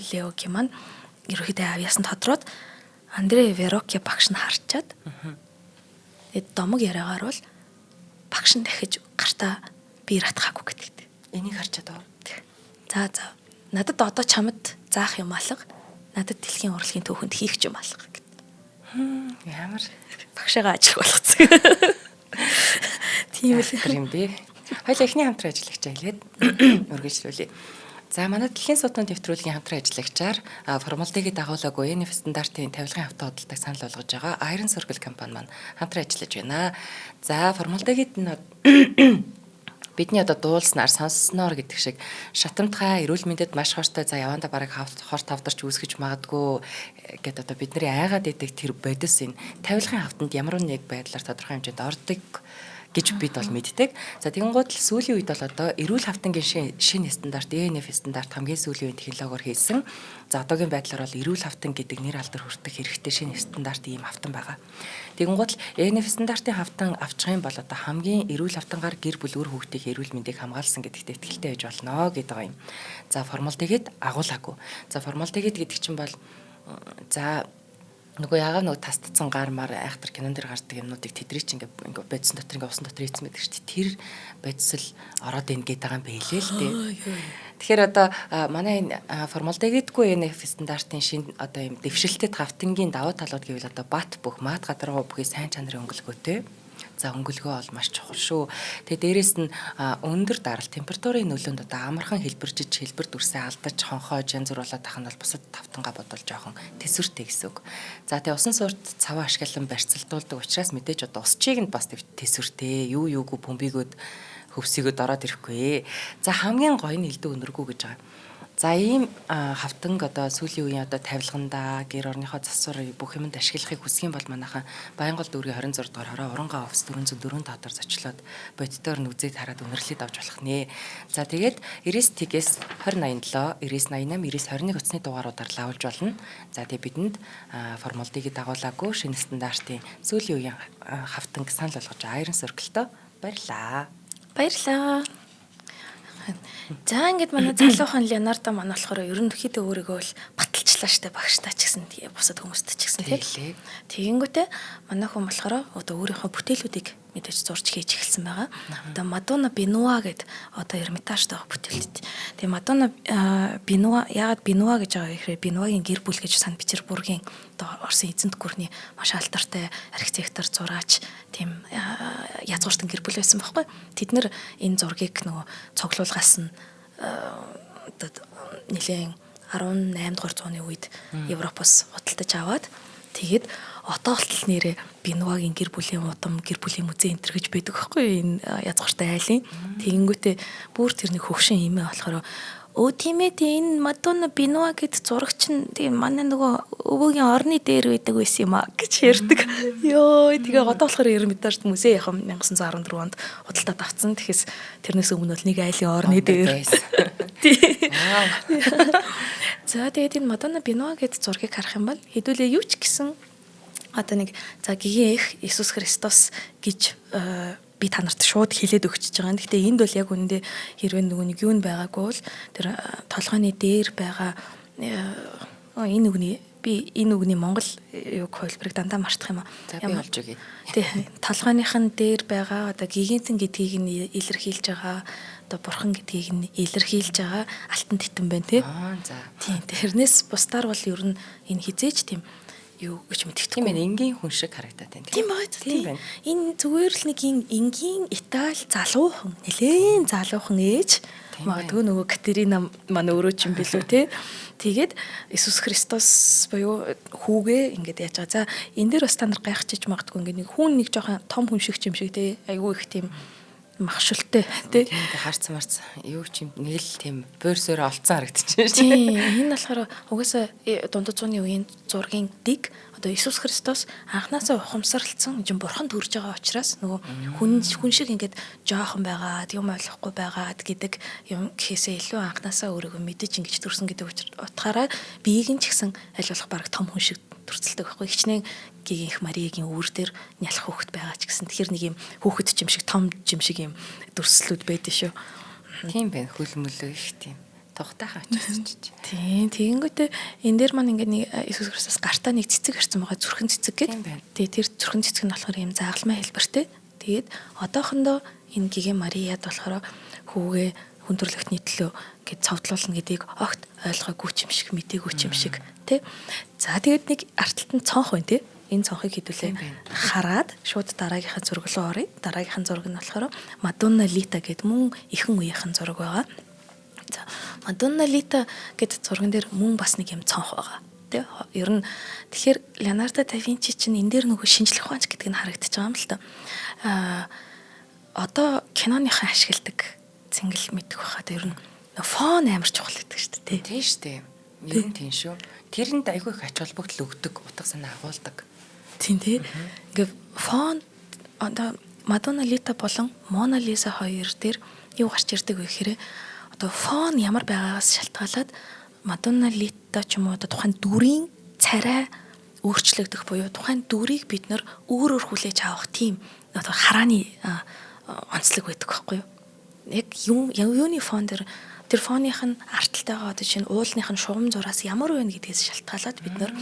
Леогийн маань ерөөхдөө авьяасан тодроод Андре Вероки багш нь харчаад тэгээд домог яриагаар бол багш нь дахиж гартаа биер атгаагүй гэдэг. Энийг харчаад аа. За надад одоо чамд заах юм алга. Надад дэлхийн урлагийн түүхэнд хийх юм алга гэд. Ямар багшаага ажил болгоцсон. Тийм л юм бэ. Хоёул эхний хамтран ажиллагч хэлээд үргэлжлүүлье. За манай дэлхийн судалгааны нэвтрүүлгийн хамтран ажиллагчаар формалдыгийг дагуулаагүй NF стандартын тавилгын хавтаа хөдөлдөг санал болгож байгаа Iron Circle компани маань хамтран ажиллаж байна. За формалдыгийг бидний одоо дуулснаар сонссноор гэдэг шиг шатамтгай эрүүл мэндэд маш хортой за яванда бараг хорт хавдарч үүсгэж магадгүй гэдэг одоо бидний айгаад идэг тэр бодис энэ тавилгын хавтанд ямар нэг байдлаар тодорхой хэмжээнд ордог гэж бид бол мэддэг. За тэгэнгუთ л сүүлийн үед бол одоо эрүүл хавтангийн шинэ стандарт ENF стандарт хамгийн сүүлийн үед технологиор хийсэн. За одоогийн байдлаар бол эрүүл хавтан гэдэг нэр алдар хүртэх хэрэгтэй шинэ стандарт ийм хавтан байгаа. Тэгэнгუთ л ENF стандартын хавтан авчих юм бол одоо хамгийн эрүүл хавтангаар гэр бүл үр хүүхдийн эрүүл мэндийг хамгаалсан гэдэгт итгэлтэй байж болно гэдэг юм. За формалдыгээд агуулаагүй. За формалдыгээд гэдэг чинь бол за нөгөө яагаад нөгөө тастцсан гар мар айхтар кинон дэр гардаг юмнуудыг тэдрий чи ингээ бодсон дотор ингээ усан дотор ийцэн байдаг шүү дээ. Тэр бодисол ороод ийн гээд байгаа юм байлээ л дээ. Тэгэхээр одоо манай энэ формалдегидгүй NF стандартын шинэ одоо юм дэвшилтэд хавтангийн давуу талууд гэвэл одоо бат бүх мат гадаргуу бүхий сайн чанарын өнгөлгөөтэй. За өнгөлгөө бол маш чухал шүү. Тэгээ дээрэс нь өндөр даралт температурын нөлөөнд одоо амархан хэлбэржиж хэлбэр дүрсээ алдаж хонхоож янз бүр болоод тах нь бол бусад тавтангаа бодвол жоохон тэсвэртэй гэсэн үг. За тэгээ усан суурт цаваа ашиглан барьцалдуулдаг учраас мэдээж одоо усчийг нь бас тэсвэртэй юугүй бөмбөгөөд хөвсгөөд ороод ирэхгүй. За хамгийн гоё нь элдв өнөргөө гэж байгаа. За ийм хавтанг одоо сүүлийн үеийн одоо тавилгандаа гэр орныхоо засвар бүх юмд ашиглахыг хүсэх юм бол манайхан Баянгол дүүргийн 26 дугаар хороо Урангаа офс 404 татвар зочлоод бодитоор нь үзээд хараад үнэрлээд авч болох нэ. За тэгээд 99-ээс 2087, 9988, 9921 утасны дугааруудаар лавлж болно. За тэгээд бидэнд формалдыгийг дагуулаагүй шинэ стандартын сүүлийн үеийн хавтанг санал болгож Iron Circle-то баярлаа. Баярлаа. За ингээд манай залуухан Леонардо маань болохоор ерөнхийдөө өөрийгөө л баталчлаа штэ багштай ч гэсэн тий бусад хүмүүст ч гэсэн тий. Тэгэнгүүтээ манай хүн болохоор одоо өөрийнхөө бүтээлүүдийг мэдээж зурж хийж эхэлсэн байгаа. Одоо Мадонна Бенуа гэд одоо Эрмитажтай байгаа бүтээлүүд. Тэгээ Мадонна Бенуа яагаад Бенуа гэж байгаа гэхээр Бенуагийн гэр бүл гэж Сан Петербургийн одоо Оросын эзэнт гүрний маш алдартай архитектор зураач тийм язгууртан гэр бүл байсан байхгүй. Тэд нэр энэ зургийг нөгөө цуглуулгаас нь одоо нэлээд 18 дугаар зууны үед Европоос худалдаж аваад Тэгээд одоолтол нэрээ Бенуагийн гэр бүлийн удам, гэр бүлийн музей энтер гэж байдаг байхгүй энэ язгууртай айлын. Тэгэнгүүтээ бүр тэрний хөгшин имээ болохоор өө тийм ээ энэ Мадонна Бенуа гэд зурагч нь тийм манай нөгөө өвөгийн орны дээр байдаг байсан юм а гэж ярьдаг. Йоо тэгээ одоо болохоор Эрмитаж музей яхаа 1914 онд худалдаад авсан. Тэгэхээс тэрнээс өмнө бол нэг айлын орны дээр байсан. За тэгээд энэ Мадонна Бенуа гэд зургийг харах юм бол хэдүүлээ юу ч гэсэн одоо нэг за гигийн эх Иесус Христос гэж би та нарт шууд хэлээд өгчөж байгаа. Гэхдээ энд бол яг үүндээ хэрвээ нөгөө нэг юу н байгаагүй бол тэр толгойн дээр байгаа энэ үгний монгол юу хөлбөрийг дандаа мартах юм аа. За би олж өгье. Тий. Толгойнхын дээр байгаа одоо гигантэн гэдгийг нь илэрхийлж байгаа. Одоо бурхан гэдгийг нь илэрхийлж байгаа алтан титэн байна тий. За. Тий. Тэрнээс бусдаар бол ер нь энэ хизээч тийм юу гэж мэдтгэдэг. Тийм ээ, энгийн хүн шиг харагдаад байна. Тийм байна. Тийм. Энэ зүгээр л нэг энгийн Итали залуухан, нэлээд залуухан ээж. Магадгүй нөгөө Катерина манай өөрөө ч юм билүү те. Тэгээд Иесус Христос буюу хүүгээ ингээд яаж байгаа. За энэ дээр бас та нар гайхчихж магадгүй ингээд нэг хүн нэг жоохон том хүн шиг юм шиг те. Айгүй их тийм махшилтэй тий. Тийм харц марц юу ч юм нэг л тийм бөөрсөөр олцсон харагдчихжээ шүү. Тийм энэ болохоор угаасаа дундад зууны үеийн зургийн дэг одоо Иесус Христос анханасаа ухамсарлцсан юм бурхан төрж байгаа учраас нөгөө хүн шиг ингээд жоохон байгаад юм ойлгохгүй байгаад гэдэг юм гэхээсээ илүү анханасаа өөрийгөө мэдэж ингэж төрсөн гэдэг утгаараа биеийг нь ч гэсэн аль болох баг том хүн шиг төрцөлдөг байхгүй хичнээн гигийн их Мариагийн үүр дээр нялх хүүхэд байгаа ч гэсэн тэгэхээр нэг юм хүүхэд ч юм шиг том юм шиг юм дүрслүүд байдэн шүү. Тийм байна. Хөлмөлөө их тийм тогтайхаа очиж. Тийм тэгэнгүүтээ энэ дээр маань ингээд нэг Иесус Христос гартаа нэг цэцэг харсан байгаа зүрхэн цэцэг гэдэг. Тэгээ тэр зүрхэн цэцэг нь болохоор юм заагалмай хэлбэртэй. Тэгээд одоохондоо энэ гигийн Мариад болохоор хүүгээ хүндрэлтний төлөө гэж цовдлуулна гэдгийг огт ойлгоогүй юм шиг мдээгүй юм шиг тий. За тэгээд нэг арталтанд цонх байна тий. Энэ цонхыг хэдүүлээ хараад шууд дараагийнхаа зураг руу оръё. Дараагийнхаа зураг нь болохоор Мадонна Лита гэдэг мөн ихэн үеийнхэн зураг байгаа. За Мадонна Лита гэдэг зурган дээр мөн бас нэг юм цонх байгаа. Тэ ер нь тэгэхээр Леонардо да Винчи чинь энэ дээр нөгөө шинжлэх ухаанч гэдэг нь харагдаж байгаа юм л та. Одоо киноныхан ашигладаг цэнгэл мэдэх байхад ер нь фон амар чухал гэдэг шүү дээ. Тийм шүү дээ. Ер нь тийм шүү. Тэрэнд айгүй их ач холбогдол өгдөг, утга санаа агуулдаг. Тийм тий. Ингээ фон одоо Мадонна Лита болон Мона Лиза хоёр дээр юу гарч ирдэг вэ гэхээр одоо фон ямар байгаагаас шалтгаалаад Мадонна Лита ч юм уу одоо тухайн дүрийн царай өөрчлөгдөх буюу тухайн дүрийг бид нөр өөрөөр хүлээж авах тийм одоо харааны онцлог байдаг байхгүй юу? Яг юуны фон дээр тэр фоных нь арталтайгаа одоо чинь уулных нь шугам зураас ямар байна гэдгээс шалтгаалаад бид нар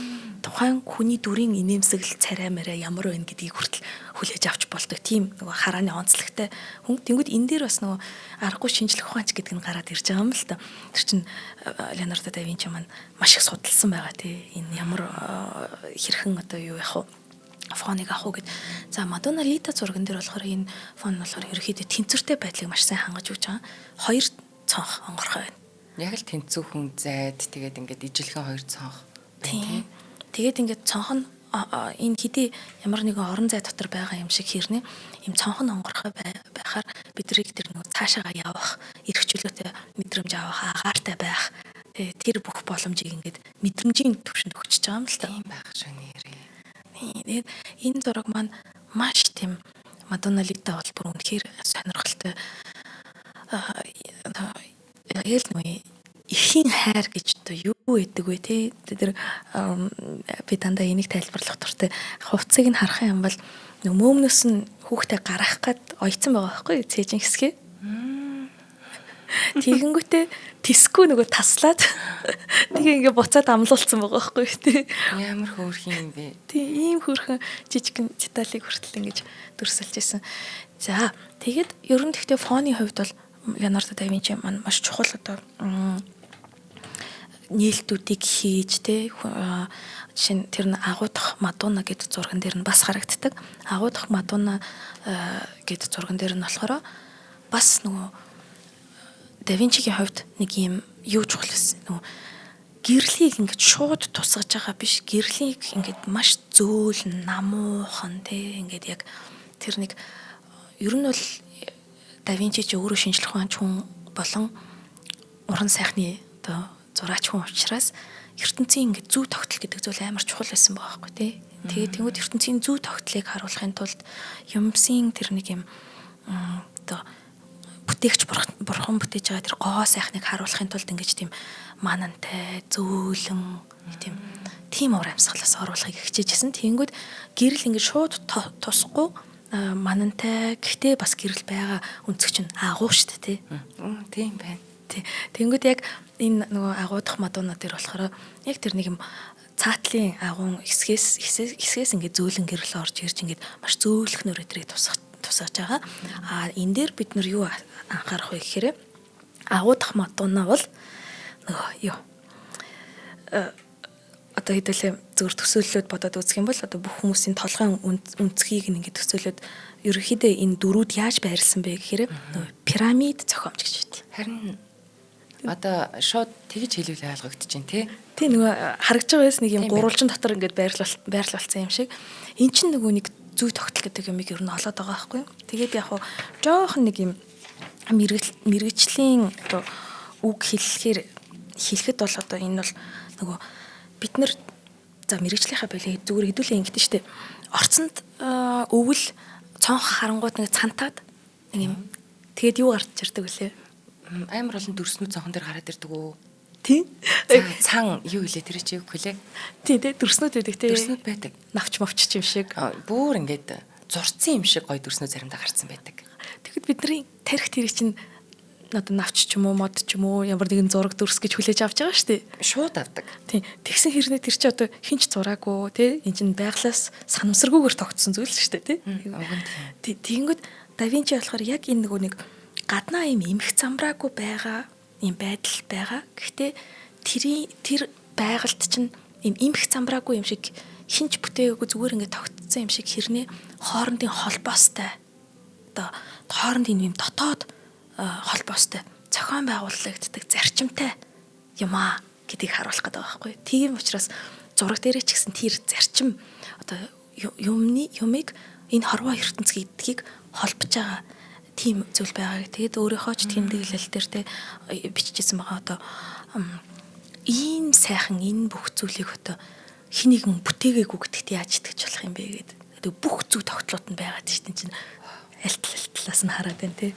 тухайн хүний дүрийн инээмсэглэл царай мараа ямар байна гэдгийг хүртэл хүлээж авч болдог тийм нөгөө харааны онцлогтой хүн. Тэнгүүд энэ дээр бас нөгөө аргагүй шинжлэх ухаанч гэдэг нь гараад ирж байгаа юм л та. Тэр чинь Леонардо да Винчи маань маш их судалсан байгаа тий. Энэ ямар хэрхэн одоо юу яах вэ? Фоныг авах уу гэд. За Мадонна Лита зурган дээр болохоор энэ фон нь болохоор ерөөхдөө тэнцвэртэй байдлыг маш сайн хангаж өгч байгаа. Хоёр цонх онгорхой байна. Яг л тэнцвүүхэн зайд тэгээд ингээд ижилхэн хоёр цонх. Тийм. Тэгээд ингээд цонх нь энэ хэдий ямар нэгэн орон зай дотор байгаа юм шиг хэрнээ им цонх нь онгорхой байхаар бидрийг тэр нөгөө цаашаага явах, эрх чөлөөтэй мэдрэмж авах, агаартай байх тэр бүх боломжийг ингээд мэдрэмжийн төвшөнд өгч байгаа юм л та. Тийм байх шүү нэрээ. Тэгээд энэ зураг маань маш тийм Мадонна Лита бол бүр үнэхээр сонирхолтой. Яг л нөө ихийн хайр гэж одоо юу гэдэг вэ те тэр би дандаа энийг тайлбарлах туртай хувцсыг нь харах юм бол мөөмнөөс нь хүүхдээ гаргах гад ойцсон байгаа байхгүй цээжин хэсгээ. Тэгэнгүүтээ тисгүй нөгөө таслаад тэгээ ингээ буцаад амлуулсан байгаа байхгүй тий. Ямар хөөрхөн юм бэ? Тий, ийм хөөрхөн жижигхэн деталийг хүртэл ингэж дүрсэлж исэн. За, тэгээд ерөн тэгтээ фоны хувьд бол Леонардо да Винчи маань маш чухал одоо нээлтүүдийг хийж тий жишээ нь тэр нь агуудах Мадонна гэдэг зурган дээр нь бас харагддаг. Агуудах Мадонна гэдэг зурган дээр нь болохоор бас нөгөө да Винчигийн хувьд нэг юм юу чухал гэсэн нөгөө гэрлийг ингээд шууд тусгаж байгаа биш. Гэрлийг ингээд маш зөөл, намуухан тий ингээд яг тэр нэг ер нь бол Да Винчи ч өөрөө шинжлэх ухаанч хүн болон уран сайхны одоо зураач хүн учраас ертөнцийн ингээд зүй тогтол гэдэг зүйл амар чухал байсан байгаа байхгүй тий. Тэгээд тэнгууд ертөнцийн зүй тогтлыг харуулахын тулд юмсын тэр нэг юм одоо бүтээгч бурхан бүтээж байгаа тэр гоо сайхныг харуулахын тулд ингэж тийм манантай, зөөлөн тийм уур амьсгалаас оруулахыг хичээжсэн. Тэнгүүд гэрэл ингэж шууд тусахгүй манантай гэхдээ бас гэрэл байгаа өнцөг чинь агуу шүү дээ тий. Тийм байна. Тэнгүүд яг энэ нөгөө агуудах мадуунаа дээр болохоор яг тэр нэг юм цаатлын агуун хэсгээс ингээд зөөлөн гэрэл орж ирж ингээд маш зөөлхнөр өдрийг тусгаж байгаа. Энэ дээр бид нар юу анхаарах вэ гэхээр агуудах мадуунаа бол нөгөө юу одоо хэдүүлээ зөв төсөөллөд бодоод үзэх юм бол одоо бүх хүмүүсийн толгойн үнцгийг ингээд төсөөлөд ерөнхийдөө энэ дөрүүд яаж байрлсан бэ гэхээр пирамид зохиомж гэж байдаг. Харин одоо шууд тэгж хэлвэл ойлгогдож байна тий. Тий нөгөө харагдж байгаас нэг юм гурвалжин дотор ингээд байрлуулсан юм шиг. Эн чинь нөгөө нэг зүй тогтол гэдэг юмыг ер нь олоод байгаа байхгүй юу. Тэгээд яг хуу жоохон нэг юм мэрэгжлийн одоо үг хэлэхэд бол одоо энэ бол нөгөө бид нар за мэрэгжлийнхаа болоо зүгээр хэдүүлээ ингэдэж штэ. Орцонд өвөл цонх харангууд нэг цантаад нэг юм тэгээд юу гарч ирдэг вүлээ. Амар олон дүрснүүд цонхон дээр гараад ирдэг үү? Тийм. Цан юу илээ тэр чи юу хөлээ? Тийм те дүрснүүд байдаг те. Дүрснүүд байдаг. Навч мовч юм шиг. Бүүр ингээд зурцсан юм шиг гоё дүрснүүд заримдаа гарцсан байдаг. Тэгэхэд бидний тарих тэрийг чинь одоо навч ч юм уу мод ч юм уу ямар нэгэн зураг дүрс гэж хүлээж авч байгаа шүү дээ. Шууд авдаг. Тийм. Тэгсэн хэрнээ тэр чи одоо хинч зураагүй те энэ чинь байглаас санамсаргүйгээр тогтсон зүйл шүү дээ те. Тэгэнгүүт Да Винчи болохоор яг энэ нөгөө нэг гаднаа юм эмх замбраагүй байгаа юм байдал байгаа. Гэхдээ тэр байгальд чинь юм эмх замбраагүй юм шиг хинч бүтээгээгүй зүгээр ингээд тогтсон юм шиг хэрнээ хоорондын холбоостой одоо хоорондын юм дотоод холбоостой зохион байгуулагддаг зарчимтай юм аа гэдгийг харуулах гэдэг байгаа байхгүй. Тийм учраас зураг дээрээ ч гэсэн тэр зарчим одоо юмыг энэ хорвоо ертөнц гэдгийг холбож байгаа тийм зүйл байгаа. Тэгээд өөрийнхөө ч тэмдэглэл дээр те биччихсэн байгаа одоо ийм сайхан энэ бүх зүйлийг одоо хин нэгэн бүтээгээгүй гэдэгт яаж итгэж болох юм бэ гэдэг. Бүх зүй тогтлууд нь байгаа тийм чинь альтлаас нь хараад байна те.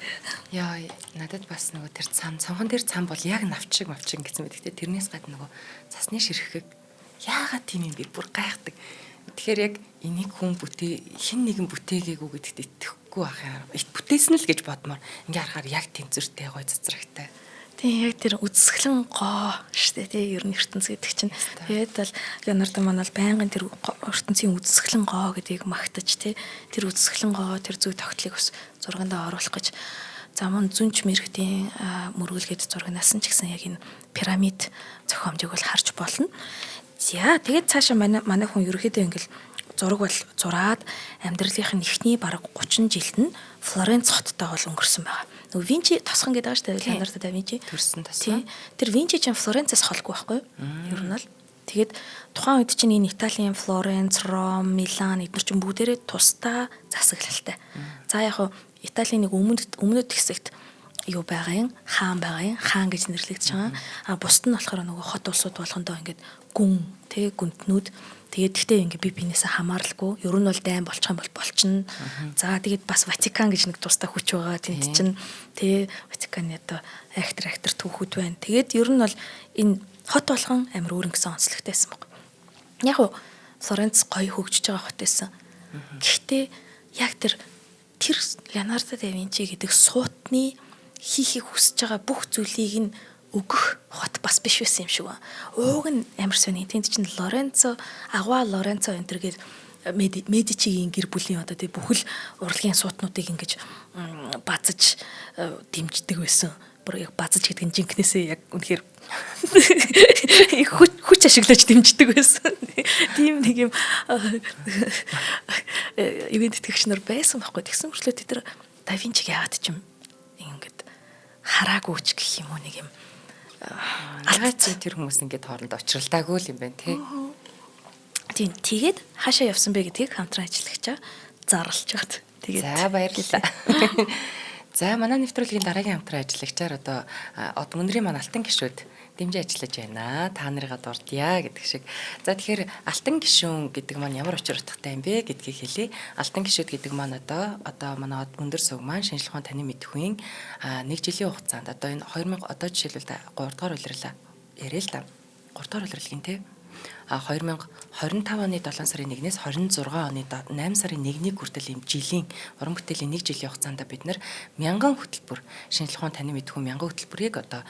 Яа надад бас нөгөө тэр цонхон дээр цам бол яг навчиг мавчиг гэсэн мэт. Гэхдээ тэрнээс гадна нөгөө цасны ширхэг яагаад тийм юм бэ? Бүр гайхдаг. Тэгэхээр яг энийг хүн хин нэгэн бүтээгээгүй гэдэгт итгэхгүй байхаар бүтээсэн л гэж бодмоор ингээ харахаар яг тэнцвэртэй гоё цацрагтай. Тийм яг тэр үзэсгэлэн гоо штэ тий ер нь ертөнц гэдэг чинь. Тэгээд бол Леонардо маань бол байнгын тэр ертөнцийн үзэсгэлэн гоо гэдгийг магтаж тий тэр үзэсгэлэн гоо тэр зүй тогтлыг бас зургандаа оруулах гэж замун зүнч мэрэгтийн мөргөлгээд зургнаас нь ч гэсэн яг энэ пирамид зохиомжийг бол харж болно. За тэгээд цаашаа манай хүн ерөөхдөө ингээл зураг бол зураад амьдралынх нь эхний бараг 30 жилд нь Флоренц хоттой бол өнгөрсөн байгаа. Нөгөө Винчи тосхон гэдэг байгаа шүү дээ Леонардо да Винчи. Төрсөн тосхон. Тэр Винчи чинь Флоренцээс холгүй байхгүй юу? Ер нь л. Тэгээд тухайн үед чинь энэ Италийн Флоренц, Ром, Милан эдгээр чинь бүгдээрээ тусдаа засаглалтай. За яг хуу Италийн нэг өмнөд хэсэгт юу байгаа юм хаан гэж нэрлэгдэж байгаа. Бусд нь болохоор нөгөө хот улсууд болгондоо ингээд гүн гүнтнүүд тэгээд гэхдээ ингээд би бинээсээ хамааралгүй ер нь бол дайм болчих юм бол болчихно. За тэгээд бас Ватикан гэж нэг тусдаа хүч байгаа тэнд чинь Ватиканы одоо актер түүхүүд байна. Тэгээд ер нь бол энэ хот болгон амар өөр ингэсэн онцлогтой байсан баг. Яг уу Флоренц гоё хөгжиж байгаа хот байсан. Гэхдээ яг тэр Леонардо да Винчи гэдэг суутны хийхийг хүсэж байгаа бүх зүйлийг нь өгөх хот бас биш байсан юм шиг байна. Ууг нь амар сони. Тэнд чинь Лоренцо энэ төргээд Медичигийн гэр бүлийн одоо тий бүхэл урлагийн суутнуудыг ингэж базаж дэмждэг байсан. Бүр яг базаж гэдэг нь жинкнээсээ яг үнэхээр хүч ашиглаж дэмждэг байсан. Тийм нэг юм ивент тэтгэгч нар байсан байхгүй. Тэгсэн мөрчлөө тэд Да Винчиг яагаад ч юм ингэж хараагүй ч гэх юм уу нэг юм Яагаад ч тэр хүмүүс ингээд хоорондоо учралдаагүй л юм байна тий. Тийм тэгээд хаашаа явсан бэ гэдгийг хамтран ажиллагчаа зарлж чад. Тэгээд За баярлалаа. За манай нэвтрүүлгийн дараагийн хамтран ажиллагчаар одоо од мөндрийн маань алтан гишүүд дэмжиж ажиллаж байна. Та нарыгаа дурдъя гэдэг шиг. За тэгэхээр алтан гишүүн гэдэг маань ямар учир утгатай юм бэ гэдгийг хэлье. Алтан гишүүд гэдэг маань одоо манай од мөндөр сүг маань шинжлэх ухааны танин мэдхүйн 1 жилийн хугацаанд одоо энэ 2000 одоо жишээлбэл 3 дугаар улирлаа яриа л да. 3 дугаар улирлын тий 2025 оны 7 сарын 1-ээс 26 оны 8 сарын 1-ний хүртэл ийм жилийн уран бүтээлийн 1 жилийн хугацаанд бид нэр 1000 хөтөлбөр шинжлэх ухааны танин мэдхүйн 1000 хөтөлбөрийг одоо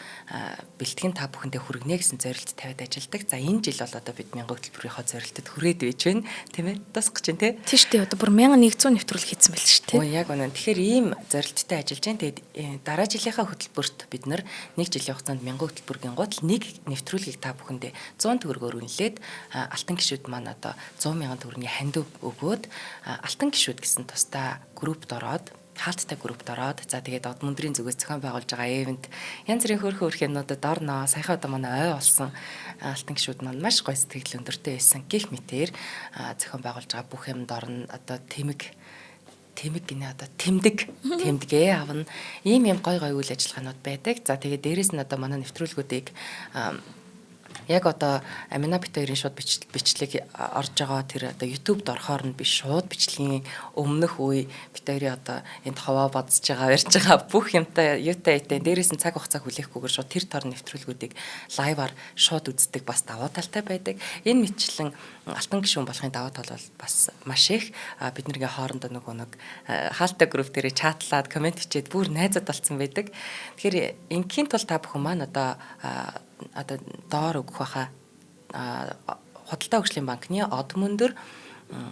бэлтгэн та бүхэндээ хүргэнэ гэсэн зорилт тавиад ажилладаг. За энэ жил бол одоо бид 1000 хөтөлбөрийнхөө зорилтод хүрээд байж байна. Тийм ээ. Тусах гэж байна тий. тийш тий одоо бүр 1100 нэвтрүүлэг хийсэн байл шүү тий. Оо яг үнэн. Тэгэхээр ийм зорилттой ажиллаж байна. Тэгээд дараа жилийнхаа хөтөлбөрт бид нар 1 жилийн хугацаанд 1000 хөтөлбөрийн гол нэг нэвтрүүлгийг та бүхэндээ 100 төгрөгөөр үнэлээд алтан гишүүд маань одоо 100 мянган төгрөгийн ханд өгөөд алтан гишүүд гэсэн тусдаа группт ороод хаалттай группт ороод за тэгээд од мөндрийн зүгээс зохион байгуулж байгаа ивент янз бүрийн хөөрхөн юмнуудад орноо. Саяхан одоо манай ой болсон алтан гишүүд маань маш гоё сэтгэл өндөртэй байсан. Гэх мэтээр зохион байгуулж байгаа бүх юмд орно. Одоо тэмэг гинэ одоо тэмдгээ авна. Ийм гой үйл ажиллагаанууд байдаг. За тэгээд дээрэс нь одоо манай нэвтрүүлгүүдийг яг одоо Амина бит хоёрын шууд бичлэг орж байгаа тэр одоо YouTube-д орохоор нь биш шууд бичлэгийн өмнөх үе бит хоёрын одоо энд хаваа бадж байгаа ярьж байгаа бүх юмтай юутай дээрээс нь цаг хугацаа хүлээхгүйгээр шууд тэр тор нэвтрүүлгүүдийг лайваар шууд үздэг бас давуу талтай байдаг. Энэ мэтчлэн алтан гишүүн болохын давуу тал бол бас маш их биднэрийн хоорондоо нэг хаалттай групп дээр чатлаад комент хийчихэд бүр найзууд болсон байдаг. Тэгэхээр ингийн тул та бүхэн маань одоо доор өгөх баха Худалдаа хөгжлийн банкны од мөндөр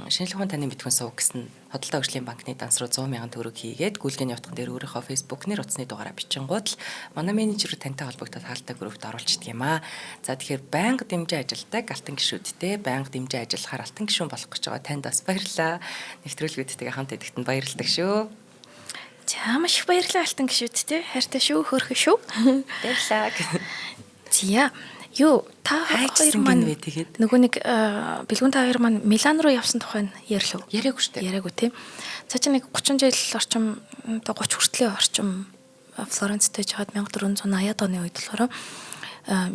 шинжлэх ухааны танин мэдхүйн сувг гэсэн Худалдаа хөгжлийн банкны данс руу 100 мянган төгрөг хийгээд гүйлгээний утган дээр өөрийнхөө фейсбુક нэр утасны дугаараа бичингууд л манай менежер тантай холбогдоод хаалттай группт оруулчихдаг юм аа. За тэгэхээр байнга дэмжиж ажилдаг алтан гишүүдтэй байнга дэмжиж ажиллахаар алтан гишүүн болох гэж байгаа танд бас баярлалаа. Нэвтрүүлгүүдтэйгээ хамт эдэгт нь баярлалаа шүү. За маш их баярлалаа алтан гишүүдтэй. Хайртай шүү, хөөрхөн шүү. Баярлалаа. Зя та хоёр маань нөгөө нэг бэлгүүн та хоёр маань Милан руу явсан тухай ярьлаа. Яриаггүй шүү дээ. Яриаггүй тийм. Цаа чи нэг 30 жил орчим 30 хүртлийн орчим Флоренцтэй жаад 1480-аад оны үед болохоор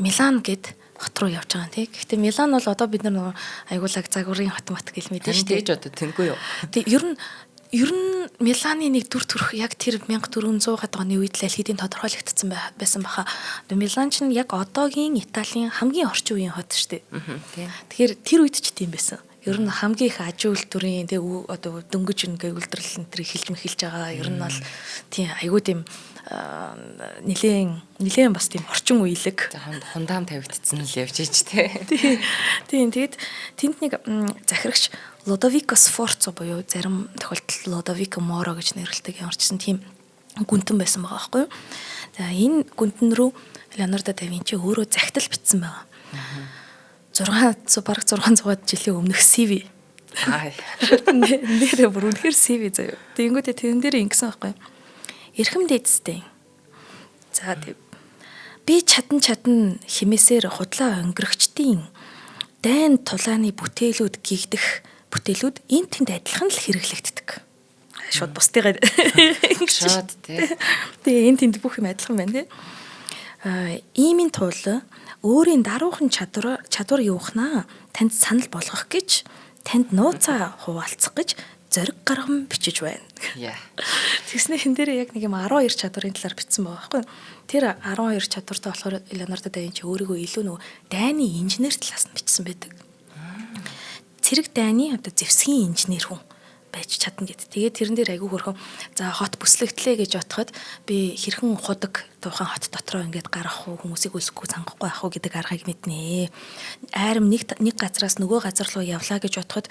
Милан гэд хот руу явж байгаа тийм. Гэхдээ Милан бол одоо бид нар айгуулаг загварын хот мат гэл мэдэн шүү дээ. Тэгж одоо тэнгүй юу. Тэг ер нь Миланы нэг төр төрх яг тэр 1400-аад оны үед л хэдийн тодорхойлогдсон байсан баха. Милан ч яг одоогийн Италийн хамгийн орчин үеийн хот шүү дээ. Тэгэхээр тэр үед ч тийм байсан. Ер нь хамгийн их аж үйлдвэрийн одоо дөнгөж ингээ үйлдвэрлэл энэ эхэлж байгаа. Ер нь бол тийм айгүй тийм нилээн бас тийм орчин үеилэг хундаам тавигдсан л явж иж тээ. Тийм тэгэд тэнд нэг захирагч Лодовико Сфорцо буюу зарим тохиолдолд Лодовико Моро гэж нэрлэдэг ямарчсан тийм гүнтэн байсан байгаа байхгүй юу. За энэ гүнтэн рүү Леонардо да Винчи өөрөө захидал бичсэн байгаа. 600 жилийн өмнөх CV. Нэрээ бүр үнэхээр CV заяа. Тэгэнгүүтээ тэрэн дээр ингэсэн байхгүй юу. Эрхэм дээдстэй. За би чадан химээсээр худлаа өнгөрөгчдийн дайн тулааны бүтээлүүд гэгдэх бүтээлүүд энэ тэнд адилхан л хэрэглэгддэг. Шууд бусдыгаа шууд тий. Тэгээ энэ тэнд бүх юм адилхан байна тий. Иймийн тул өөрийн даруухан чадвар юухнаа танд санал болгох гэж танд нууцаа хуваалцах гэж зориг гарган бичиж байна. Тэгснэ хэн дээр яг нэг юм 12 чадварын талаар бичсэн байгаа байхгүй. Тэр 12 чадвартай болохоор Леонардо да Винчи өөрийгөө илүү нөгөө дайны инженер талаас нь бичсэн байдаг. Цэрэг дайны одоо зэвсгийн инженер хүн байж чадна гэд. Тэгээд тэрэн дээр айгүй хөрхөн за хот бүслэгдлээ гэж бодоход би хэрхэн худаг тухайн хот дотроо ингээд гарах уу хүмүүсийг үлсэхгүй цангахгүй ах уу гэдэг аргыг мэднэ. Айрам нэг газраас нөгөө газар руу явлаа гэж бодоход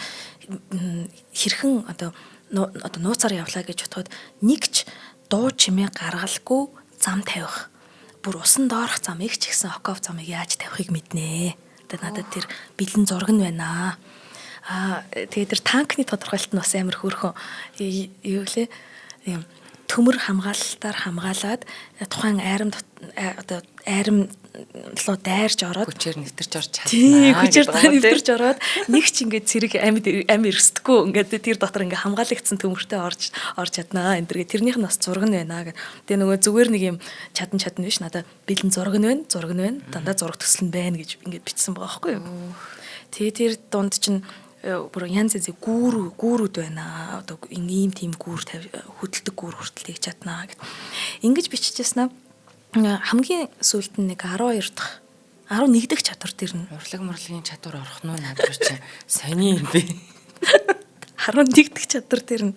хэрхэн одоо нууцаар явлаа гэж бодоход нэгч дуу чимээ гаргалгүй зам тавих. Бүр усан доорх замыг ч гэсэн оков замыг яаж тавихыг мэднэ. Одоо надад тэр бэлэн зураг нь байна. Тэгээд тэр танкны тодорхойлолт нь бас амар хөөрхөн юу лээ. төмөр хамгаалалтаар хамгаалаад тухайн одоо айрам луу дайрж ороод хүчээр нэвтэрч орж чадна. тий, хүчээр нэвтэрч ороод нэг ч ингээд цэрэг амь эрсдэхгүй ингээд тэр дотор ингээд хамгаалагдсан төмөртэй орж чаднаа. энэ төргээ тэрнийх нь бас зураг нь байна гэх. Тэгээ нөгөө зүгээр нэг юм чадна биш надаа бэлэн зураг нь байна. Дандаа зураг төсөл нь байна гэж ингээд бичсэн байгаа байхгүй юу. Тэгээ тэр дунд чинь бүр янз янзын гүүрүүд байна. Одоо ийм тийм гүүр хөдөлдөг гүүр хүртэл хийж чаднаа гэд. Ингэж биччихсэн хамгийн сүүлд нь нэг 12 дахь 11 дахь чадвар дээр нь урлаг мурлагийн чадвар орох нь над руу чинь сони юм бэ. 11 дахь чадвар дээр нь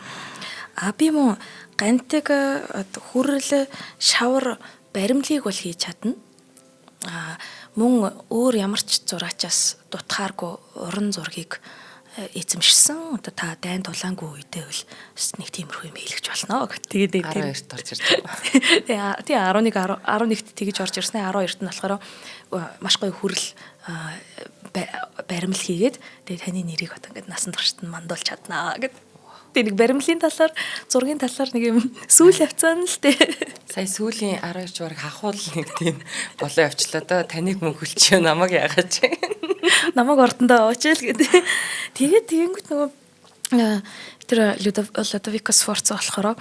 би мөн гантиг хүрэл шавар баримлыг бол хийж чадна. Мөн өөр ямар ч зураачаас дутхааргүй уран зургийг эзэмшсэн. Одоо та дайн тулаангүй үедээ бол нэг тиймэрхүү юм хийлгэж болно гэх. Тэгээд 12-т орж ирж байгаа. Тэгээ 11-т тэгж орж ирсэн. 12-т нь болохоор маш гоё хүрэл баримл хийгээд тэгээд таны нэрийг одоо ингээд насан туршид нь мандуулж чаднаа гэд. Тэгээ нэг баримлын талаар, зургийн талаар нэг юм сүүл явцсан л дээ. Сая сүүлийн 12 чуурыг хахуул нэг тийм болоо явчлаа да. Таныг мөнгөлчихөө намайг яагаад чи. Намайг ордондоо оочээл гэдэг. Тэгээд тэгэнгүүт нөгөө тэр Лудовико Сфорцо болохоор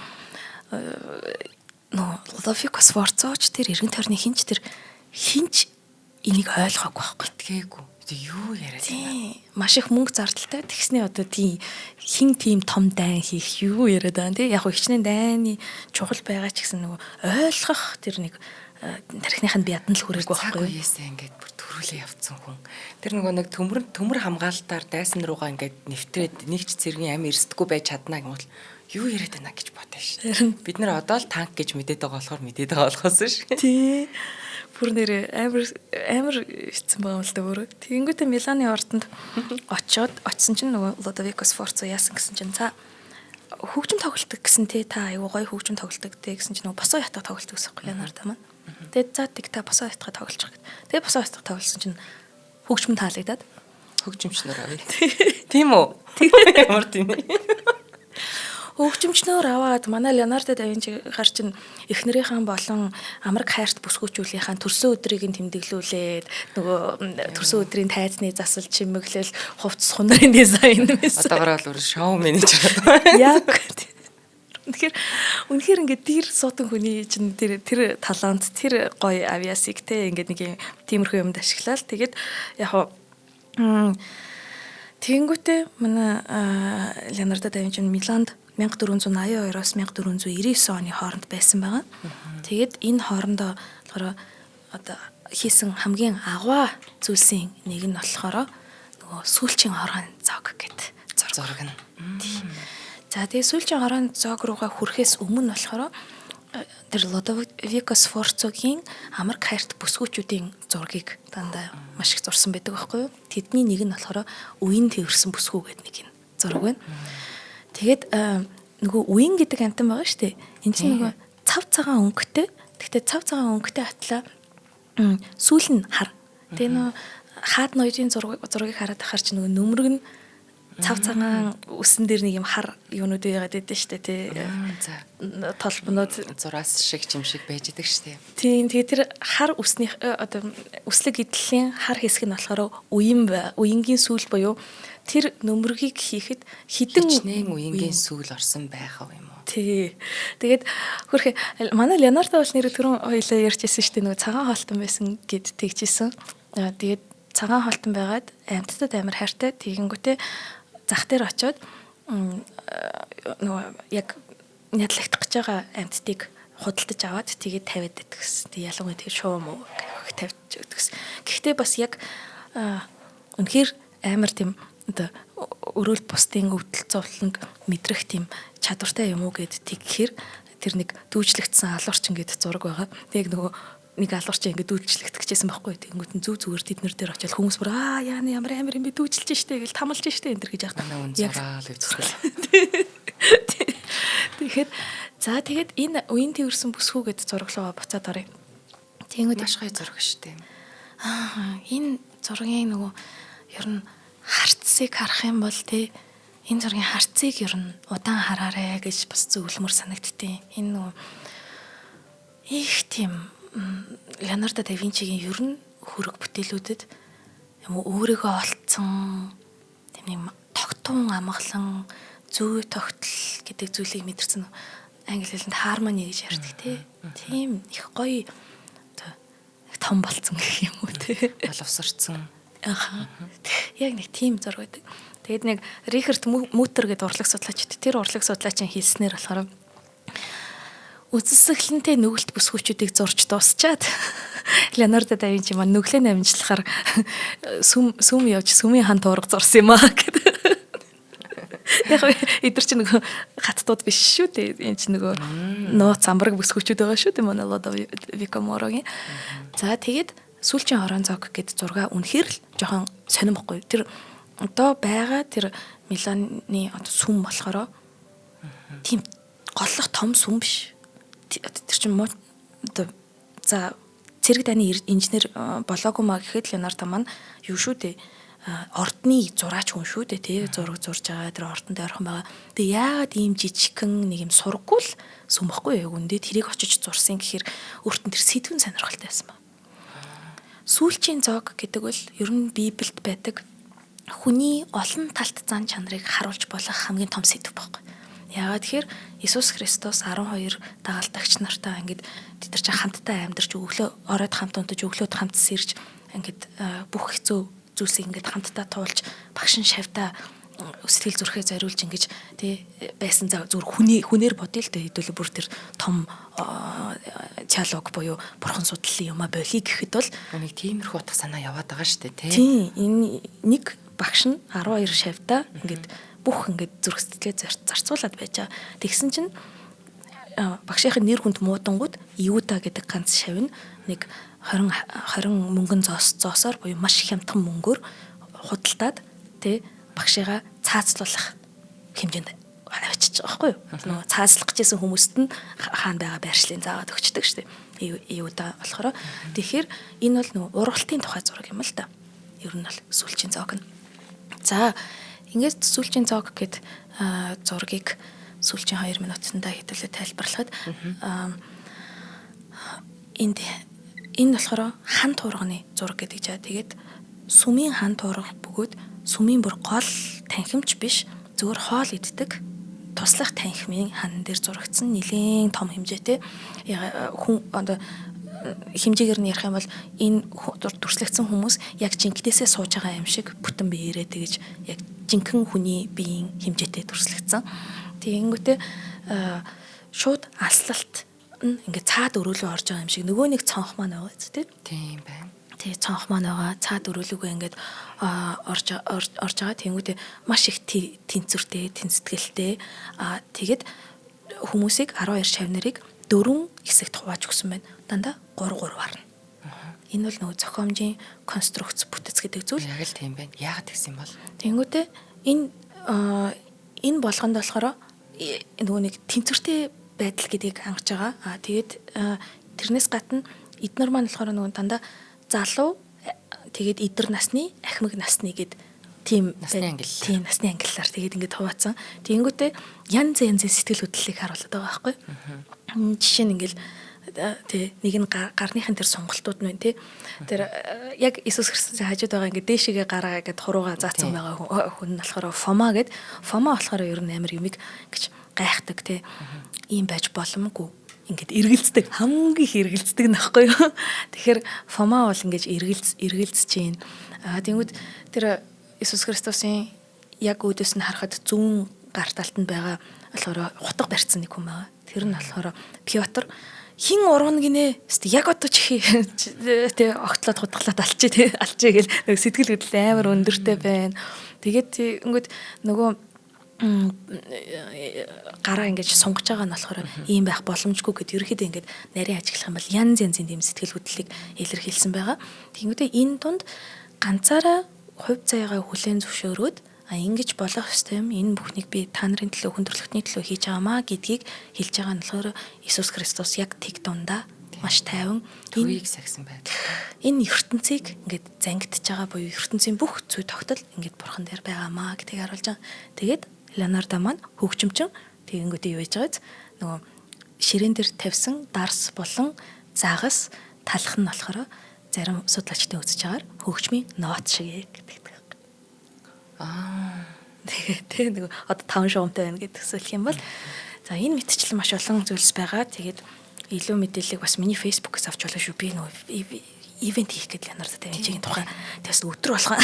Лудовико Сфорцоч тэр эргэн тойрны хинч энийг ойлгоогүй байхгүй. Итгээгүй. Юу яриад байна? Маш их мөнгө зардалтай. Тэгснээ одоо тийм том дайн хийх юу яриад байна тий. Яг хичнээн дайны чухал байгаа ч гэсэн нөгөө ойлгох тэр нэг тархиных нь бядан л хүрээгүй байхгүй. Үеэсээ ингээд бүр төрүүлээ явцсан хүн. Тэр нөгөө нэг төмөр хамгаалтаар дайсан руугаа ингээд нэвтрээд нэг ч цэргийн амь эрсдэхгүй байж чадна гэвэл юу яриад байна гэж бодсон ш. Бид нар одоо л танк гэж мэдээд байгаа болохоос ш. Тий. Бүр нэр амар ицсэн байгаа юм л да өөрөө. Тэгэнгүүтээ Миланы ордонд очсон чинь нөгөө Лудовико Сфорцо яасан гэсэн чинь хөгжим тоглолтог гэсэн тий та аюу гоё хөгжим тоглолтог тий гэсэн чинь нөгөө босоо ятга тоглолтог гэсэн юм Леонардо маань. Тэгээд за та босоо ятга тоглож байгаа гэд. Тэгээд босоо ятга тоглосон чинь хөгжим таалагдаад хөгжимчнөр авъя. Тийм үү? Ямар тийм ээ. Хөгжимчнөр аваад манай Леонардо да Винчи гар чинь эхнэрийнхэн болон амраг хайрт бүсгүүчүүлийнхаа төрсөн өдрийг нь тэмдэглүүлээд нөгөө төрсөн өдрийн тайзны засал чимэглэл хувцас хунарын дизайн байсан. Одоогоор бол шоу менежер. Яг үнэхээр ингээд тэр суудан хүний чинь тэр талант тэр гоё авиасыг те ингээд нэг тиймэрхүү юмд ашиглаад тэгээд яг тэгэнгүүтээ манай Леонардо да Винчи Миланд 1482-оос 1499 оны хооронд байсан байгаа. Тэгээд энэ хоорондоо болохоор одоо хийсэн хамгийн агуу зүйлсийн нэг нь болохоор нөгөө сүүлчийн хорон зог гэдэг зураг нь. За тэгээд сүүлчийн хорон зог руугаа хүрэхээс өмнө болохоор тэр Лудовико Сфорцогийн амраг хайрт бүсгүүчүүдийн зургийг дандаа маш их зурсан байдаг байхгүй юу? Тэдний нэг нь болохоор үеийн тэрсэн бүсгүү гэдэг нэг юм зураг байна. Тэгээд нөгөө үеийн гэдэг амтан байгаа шүү дээ. Энд чинь нөгөө цав цагаан өнгөтэй. Гэхдээ цав цагаан өнгөтэй атлаа сүүл нь хар. Тэгээ нөгөө хаад ноёрын зургийг хараад ахаар чинь нөгөө нөмрөг нь цав цагаан үсэн дээр нэг юм хар юунууд яагаад байдсан шүү дээ тий. Толбонууд зураас шиг чимшиг байж идэг шүү дээ. Тийм тэгээ тэр хар үснийх одоо үслэг идлийн хар хэсэг нь болохоор үеингийн сүүл буюу тэр нөмрөгийг хийхэд хідэн үеингийн сүүл орсон байх юм уу? Тий. Тэгээд хөрхи манай Леонардо бол нэр түрүүн хоёлаа ярьжсэн шүү дээ нөгөө цагаан хоолтон байсан гэд тэгжсэн. Тэгээд цагаан хоолтон байгаад амьтдад амар хайртай тэгэнгүүтээ зах дээр очиод нөгөө яг нядлагдах гэж байгаа амьтдыг худалдаж аваад тэгээд тавиад байдаг гэсэн. Тэг ялангуяа тэгээд шуу муу тавьж өгдөг гэсэн. Гэхдээ бас яг үнэхээр амар тийм одоо өрөөлт бусдын өвдөл зовлонг мэдрэх тийм чадвартай юм уу гэд тэгхээр тэр нэг дүүжлэгдсэн алуурчин гэдэг зураг байгаа. Тэг нөгөө нэг алуурчин ингэ дүүжлэгдэжсэн байхгүй. Тэнгүүт нь зүгээр тэднэр дээр очиад хүмүүс бүр яа ямар амар юм бэ дүүжилж штэ гэл тамалж штэ энэ төр гэж яах. Яг үзсэн. Тэгээд энэ үеийн тэрсэн бүсгүү гэдэг зураглаа буцаад оръё. Тэнгүүд маш гоё зураг штэ. Энэ зургийн нөгөө ер нь харцыг харах юм бол тий энэ зургийн харцыг ер нь удаан хараарэ гэж бас зөвлөмөр санагдтiin. Энэ нөгөө их тийм Леонардо да Винчигийн ер нь хөрөг бүтээлүүдэд юм уу өөрийгөө олцсон тийм нэг тогтун амгалан зүй тогтол гэдэг зүйлийг мэдэрсэн англи хэлэнд harmony гэж ярьдаг тийм их гоё том болцсон гэх юм уу тий. Боловсрцсан. Яг нэг тийм зураг байдаг. Тэгээд нэг Рихард Мутер гэдэг урлаг судлаач тэр урлаг судлаачийн хэлснээр болохоор үзэсгэлэнтэй нүгэлт бүсгүүчүүдийг зурж дуусчаад Леонардо да Винчи маань нүглээ намжлахаар сүм явж сүмийн хан туурга зурсан юм аа гэдэг. Яг эдгээр чинь нөгөө хаттууд биш шүү дээ. Энэ чинь нөгөө нууц амбараг бүсгүүчүүд байгаа шүү дээ. Монолодо Викоморогийн. За тэгээд сүүлчийн хорон зог гэдэг зураг үнэхээр л жоохон сонирмохгүй. Тэр одоо байгаа тэр Миланы одоо сүм болохоор тийм голлох том сүм биш. Тэр чинь одоо за цэрэг дайны инженер болоогүй маа гэхэд Леонардо маань юу шүү дээ. Ордны зураач хүн шүү дээ тий зураг зурж байгаа тэр ордонд ойрхон байгаа. Тэгээ яагаад ийм жижигхэн нэг юм сурггүй л сүмэхгүй яг үндэ тэрийг очиж зурсан гэхээр өөртөө тэр сэдвэн сонирхолтой байсан ба. Сүүлчийн зог гэдэг бол ер нь Библиэд байдаг хүний олон талт зан чанарыг харуулж болох хамгийн том сэдв байхгүй. Яагаад тэгэхээр Иесус Христос 12 дагалдагч нартай ингээд тэд нар чинь хамтдаа амьдарч өглөө оройд хамт унтаж өглөөд хамт сэрж ингээд бүх хэцүү зүйлсийг ингээд хамтдаа туулж багшин шавьтаа сэтгэл зүрхээ зориулж ингэж тий байсан зүр хүнээр бодъё л дээ хэдүүлээ бүр тэр том диалог буюу бурхан судлалын юм а болий гэхэд бол нэг тиймэрхүү утга санаа яваад байгаа шүү дээ тий энэ нэг багш нь 12 шавьтаа ингээд бүх ингээд зүрх сэтгэлээ зарцуулаад байж байгаа. Тэгсэн чинь багшийн нэр хүнд муудангууд Иуда гэдэг ганц шав нь нэг 20 мөнгөн зоосоор буюу маш хямдхан мөнгөөр худалдаад тий багшигаа цаацлуулах хэмжээнд авчиж байгаа байхгүй юу? Нөгөө цаацлах гэжсэн хүмүүст нь хаан байгаа байршлын заагаад өгчдөг шүү дээ. Иуда болохоор тэгэхээр энэ бол нөгөө ургалтын тухай зураг юм л да. Ер нь бол сүүлчийн зог нь. За ингээд сүүлчийн зог гэд зургийг сүүлчийн 2 минутандаа хэдүүлээ тайлбарлахад энэ болохоор хан туурганы зураг гэдэг жаа. Тэгээд сүмийн хан туурга бөгөөд сүмийн бүр гол танхимч биш зөвхөн хоол иддэг туслах танхимын хан дээр зурагдсан нэлээд том хэмжээтэй хүн одоо хэмжээгээр нь ярих юм бол энэ дүрслэгдсэн хүмүүс яг жинкнээсээ сууж байгаа юм шиг бүтэн биеэрээ тэгж яг жинхэнэ хүний биеийн хэмжээтэй дүрслэгдсэн. Тэгэнгүүтээ шууд алслалт ингээд цаад өрөөлөө орж байгаа юм шиг нөгөө нэг цонх маань байгаа зү тийм байна. Тэгээ цонх маань байгаа цаад өрөөлөөгөө ингээд орж байгаа. Тэнгүүтээ маш их тэнцвэртэй, тэнцэтгэлтэй. Тэгээд хүмүүсийг 12 шавнарыг 4 хэсэгт хувааж өгсөн байна. Дандаа 3 варна. Энэ бол нөгөө зохиомжийн конструкц бүтэц гэдэг зүйл. Яг л тийм байна. Яагаад гэсэн юм бол? Тэнгүүтээ энэ болгонд болохоор нөгөө нэг тэнцвэртэй байдал гэдгийг хангаж байгаа. Тэгээд тэрнээс гадна эднэр маань болохоор нөгөө дандаа залуу тэгээд эдэр насны ахмаг насны гэд тийм насны ангиллаар. Тийм насны ангиллаар тэгээд ингээд хуваацсан. Тэгэнгүүтээ янз янзын сэтгэл хөдлөлийг харуулдаг байгаа байхгүй. Жишээ нь ингээл тий нэг нь гарныхын тэр сонголтууд нь тий тэр яг Иесус Христосийн хажууд байгаа ингээд дээшгээ гараа гэд хурууга заасан байгаа хүн нь болохоор Фома гэд Фома болохоор ер нь амар юмэг гэж гайхдаг тий ийм байж боломгүй ингээд эргэлздэг хамгийн их эргэлздэг нөхгүй юу. Тэгэхээр Фома бол ингээд эргэлзэж чинь тэнгүүд тэр Иесус Христосын яг өөдөөс нь харахад зүүн гар талд нь байгаа болохоор хутга барьсан нэг хүн байгаа. Тэр нь болохоор Пётр хин ургана гинэ. Яг одоо чихээ тэ огтлоод хутгалаад алчээ гэл нэг сэтгэл хөдлөл амар өндөртэй байна. Тэгээд ингээд нөгөө гараа ингэж сунгаж байгаа нь болохоор ийм байх боломжгүй гэд ерөөхдөө ингэж нарийн ажиглах юм бол янз янзын тийм сэтгэл хөдлөлийг илэрхийлсэн байгаа. Тэгэнгүүтээ энэ дунд ганцаараа хувь заяагаа хүлээн зөвшөөрөөд ингэж болох ёстой юм. Энэ бүхнийг би та нарын төлөө хүндрэлтний төлөө хийж байгаамаа гэдгийг хэлж байгаа нь болохоор Иесус Христос яг тэг дундаа маш тайван. Төвийг сагсан байдаг. Энэ ертөнцийг ингээд зангидж байгаа буюу ертөнцийн бүх зүй тогтол ингээд бурхан дээр байгаамаа гэдгийг харуулж байгаа. Тэгээд Леонардо маань хөгжимчин тэгэнгүүт юу яаж байгааз нөгөө ширээн дээр тавьсан дарс болон заагас талах нь болохоор зарим судлаачдын үзэж байгаагаар хөгжмийн нот шиг гэдэг. Тэгээд нөгөө одоо 5 шугамтай байна гэдэг төсөөлөх юм бол за энэ мэдчлэл маш олон зүйлс байгаа. Тэгээд илүү мэдээллийг бас миний фэйсбүүкээс авч болно шүү. Би нөгөө ивент хийх гэдэг Леонардо да Винчигийн тухай тэгээс өдөр болгоо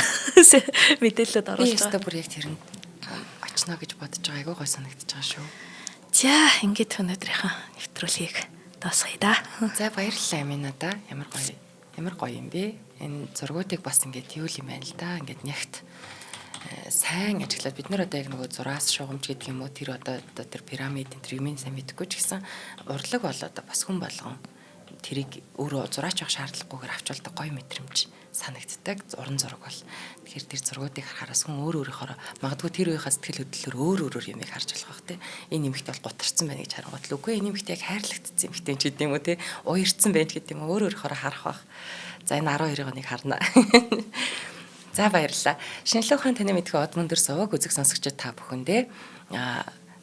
мэдээлэлд Би оруулж яста байгаа. бүр яг тэр нь очно гэж бодож байгаа. Айгуу гой санагдаж байгаа шүү. За ингээд өнөөдрийнхээ нэвтрүүлгийг дуусгая да. За баярлалаа Аминада. Ямар гоё юм бэ? Энэ зургуудыг бас ингээд юу юм байна л да. Ингээд нягт сайн ажиглаад бид нар одоо яг нөгөө зураас шугамж гэдэг юм уу тэр одоо тэр пирамид тэр юм сайн мэдэхгүй ч гэсэн урлаг бол одоо бас хүн болгон тэрийг өөрөө зураач авах шаардлагагүйгээр авчулдаг гоё мэдрэмж санагддаг уран зураг бол. Тэгэхээр тэр зургуудыг харахаас хүн өөрөөхөө магадгүй тэр үеийнхээ сэтгэл хөдлөлөөр өөр юмыг харж болох бах те. Энэ эмэгтэй бол гутарсан байна гэж харангуут л үгүй энэ эмэгтэй яг хайрлагдсан эмэгтэй ч гэдэг юм уу те. Уярсан байна гэдэг юм уу өөрөөхөө харах бах. За энэ 12 оныг харна. За баярлалаа. Шинжлэх ухааны таны мэдхүү од мөндөр суваг үзэг сонсогчид та бүхэндээ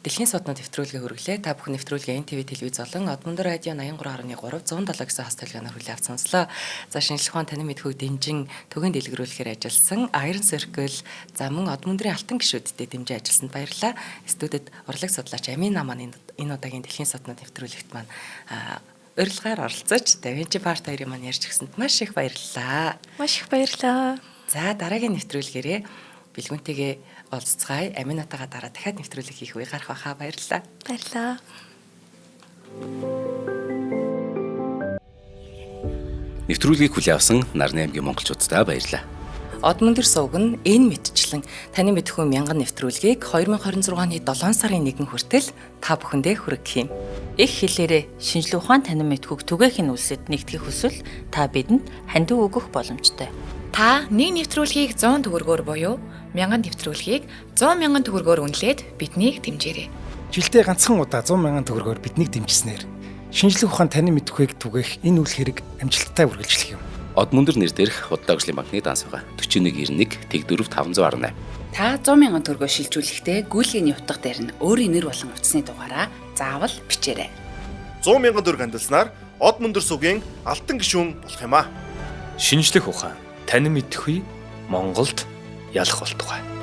дэлхийн суднууд нэвтрүүлгээ хүргэлээ. Та бүхэн нэвтрүүлгээ NTV телевиз болон од мөндөр радио 83.3 107 гэсэн хас толгойноор хүлээ авч сонслоо. За шинжлэх ухааны таны мэдхүүг дэмжин төгөөнд дэлгэрүүлэхээр ажилласан Iron Circle за мөн од мөндрийн алтан гишүүдтэй дэмжиж ажилласанд баярлалаа. Студид урлаг судлаач Амина маань энэ удаагийн дэлхийн суднууд нэвтрүүлэгт маань урилгаар оролцож Да Винчи Парт хоёрын маань ярьж гисэнд маш их баярлалаа. Маш их баярлалаа. За дараагийн нэвтрүүлгээрээ бэлгүнтэйгээ олцгаая. Аминатагаа дараа дахиад нэвтрүүлэг хийх үе гарах байхаа баярлалаа. Баярлалаа. Нэвтрүүлгийг хүлээн авсан Нарны аймгийн монголчуудаа баярлалаа. Од мөндөр сувг нь энэ мэдчлэн таны мэдхүү мянган нэвтрүүлгийг 2026 оны 7 сарын 1 хүртэл та бүхэндээ хүргэх юм. Их хэлээрээ шинжлэх ухаан танин мэдхүүг түгээхийн үлсэд нэгтгэх хүсвэл та бидэнд хандив өгөх боломжтой. Та нэг нэвтрүүлгийг 100 төгрөгөөр буюу 1000 нэвтрүүлгийг 100 мянган төгрөгөөр үнэлээд биднийг дэмжээрэй. Жилдээ ганцхан удаа 100 мянган төгрөгөөр биднийг дэмжснээр шинжлэх ухаан таны мэдхүйг түгээх энэ үйл хэрэг амжилттай үргэлжлэх юм. Од мөндөр нэр дээрх Худалдаа хөгжлийн банкны данс байгаа 4191 Тэг 4 518. Та 100 мянган төгрөгөөр шилжүүлэхдээ гүйлгээний утга дээр нь өөрийн нэр болон утасны дугаараа заавал бичээрэй. 100 мянган төгрөг хандалснаар од мөндөр сувгийн алтан гишүүн болох юм а. Шинжлэх ухаан танин мэдхгүй Монголд ялах болтугай.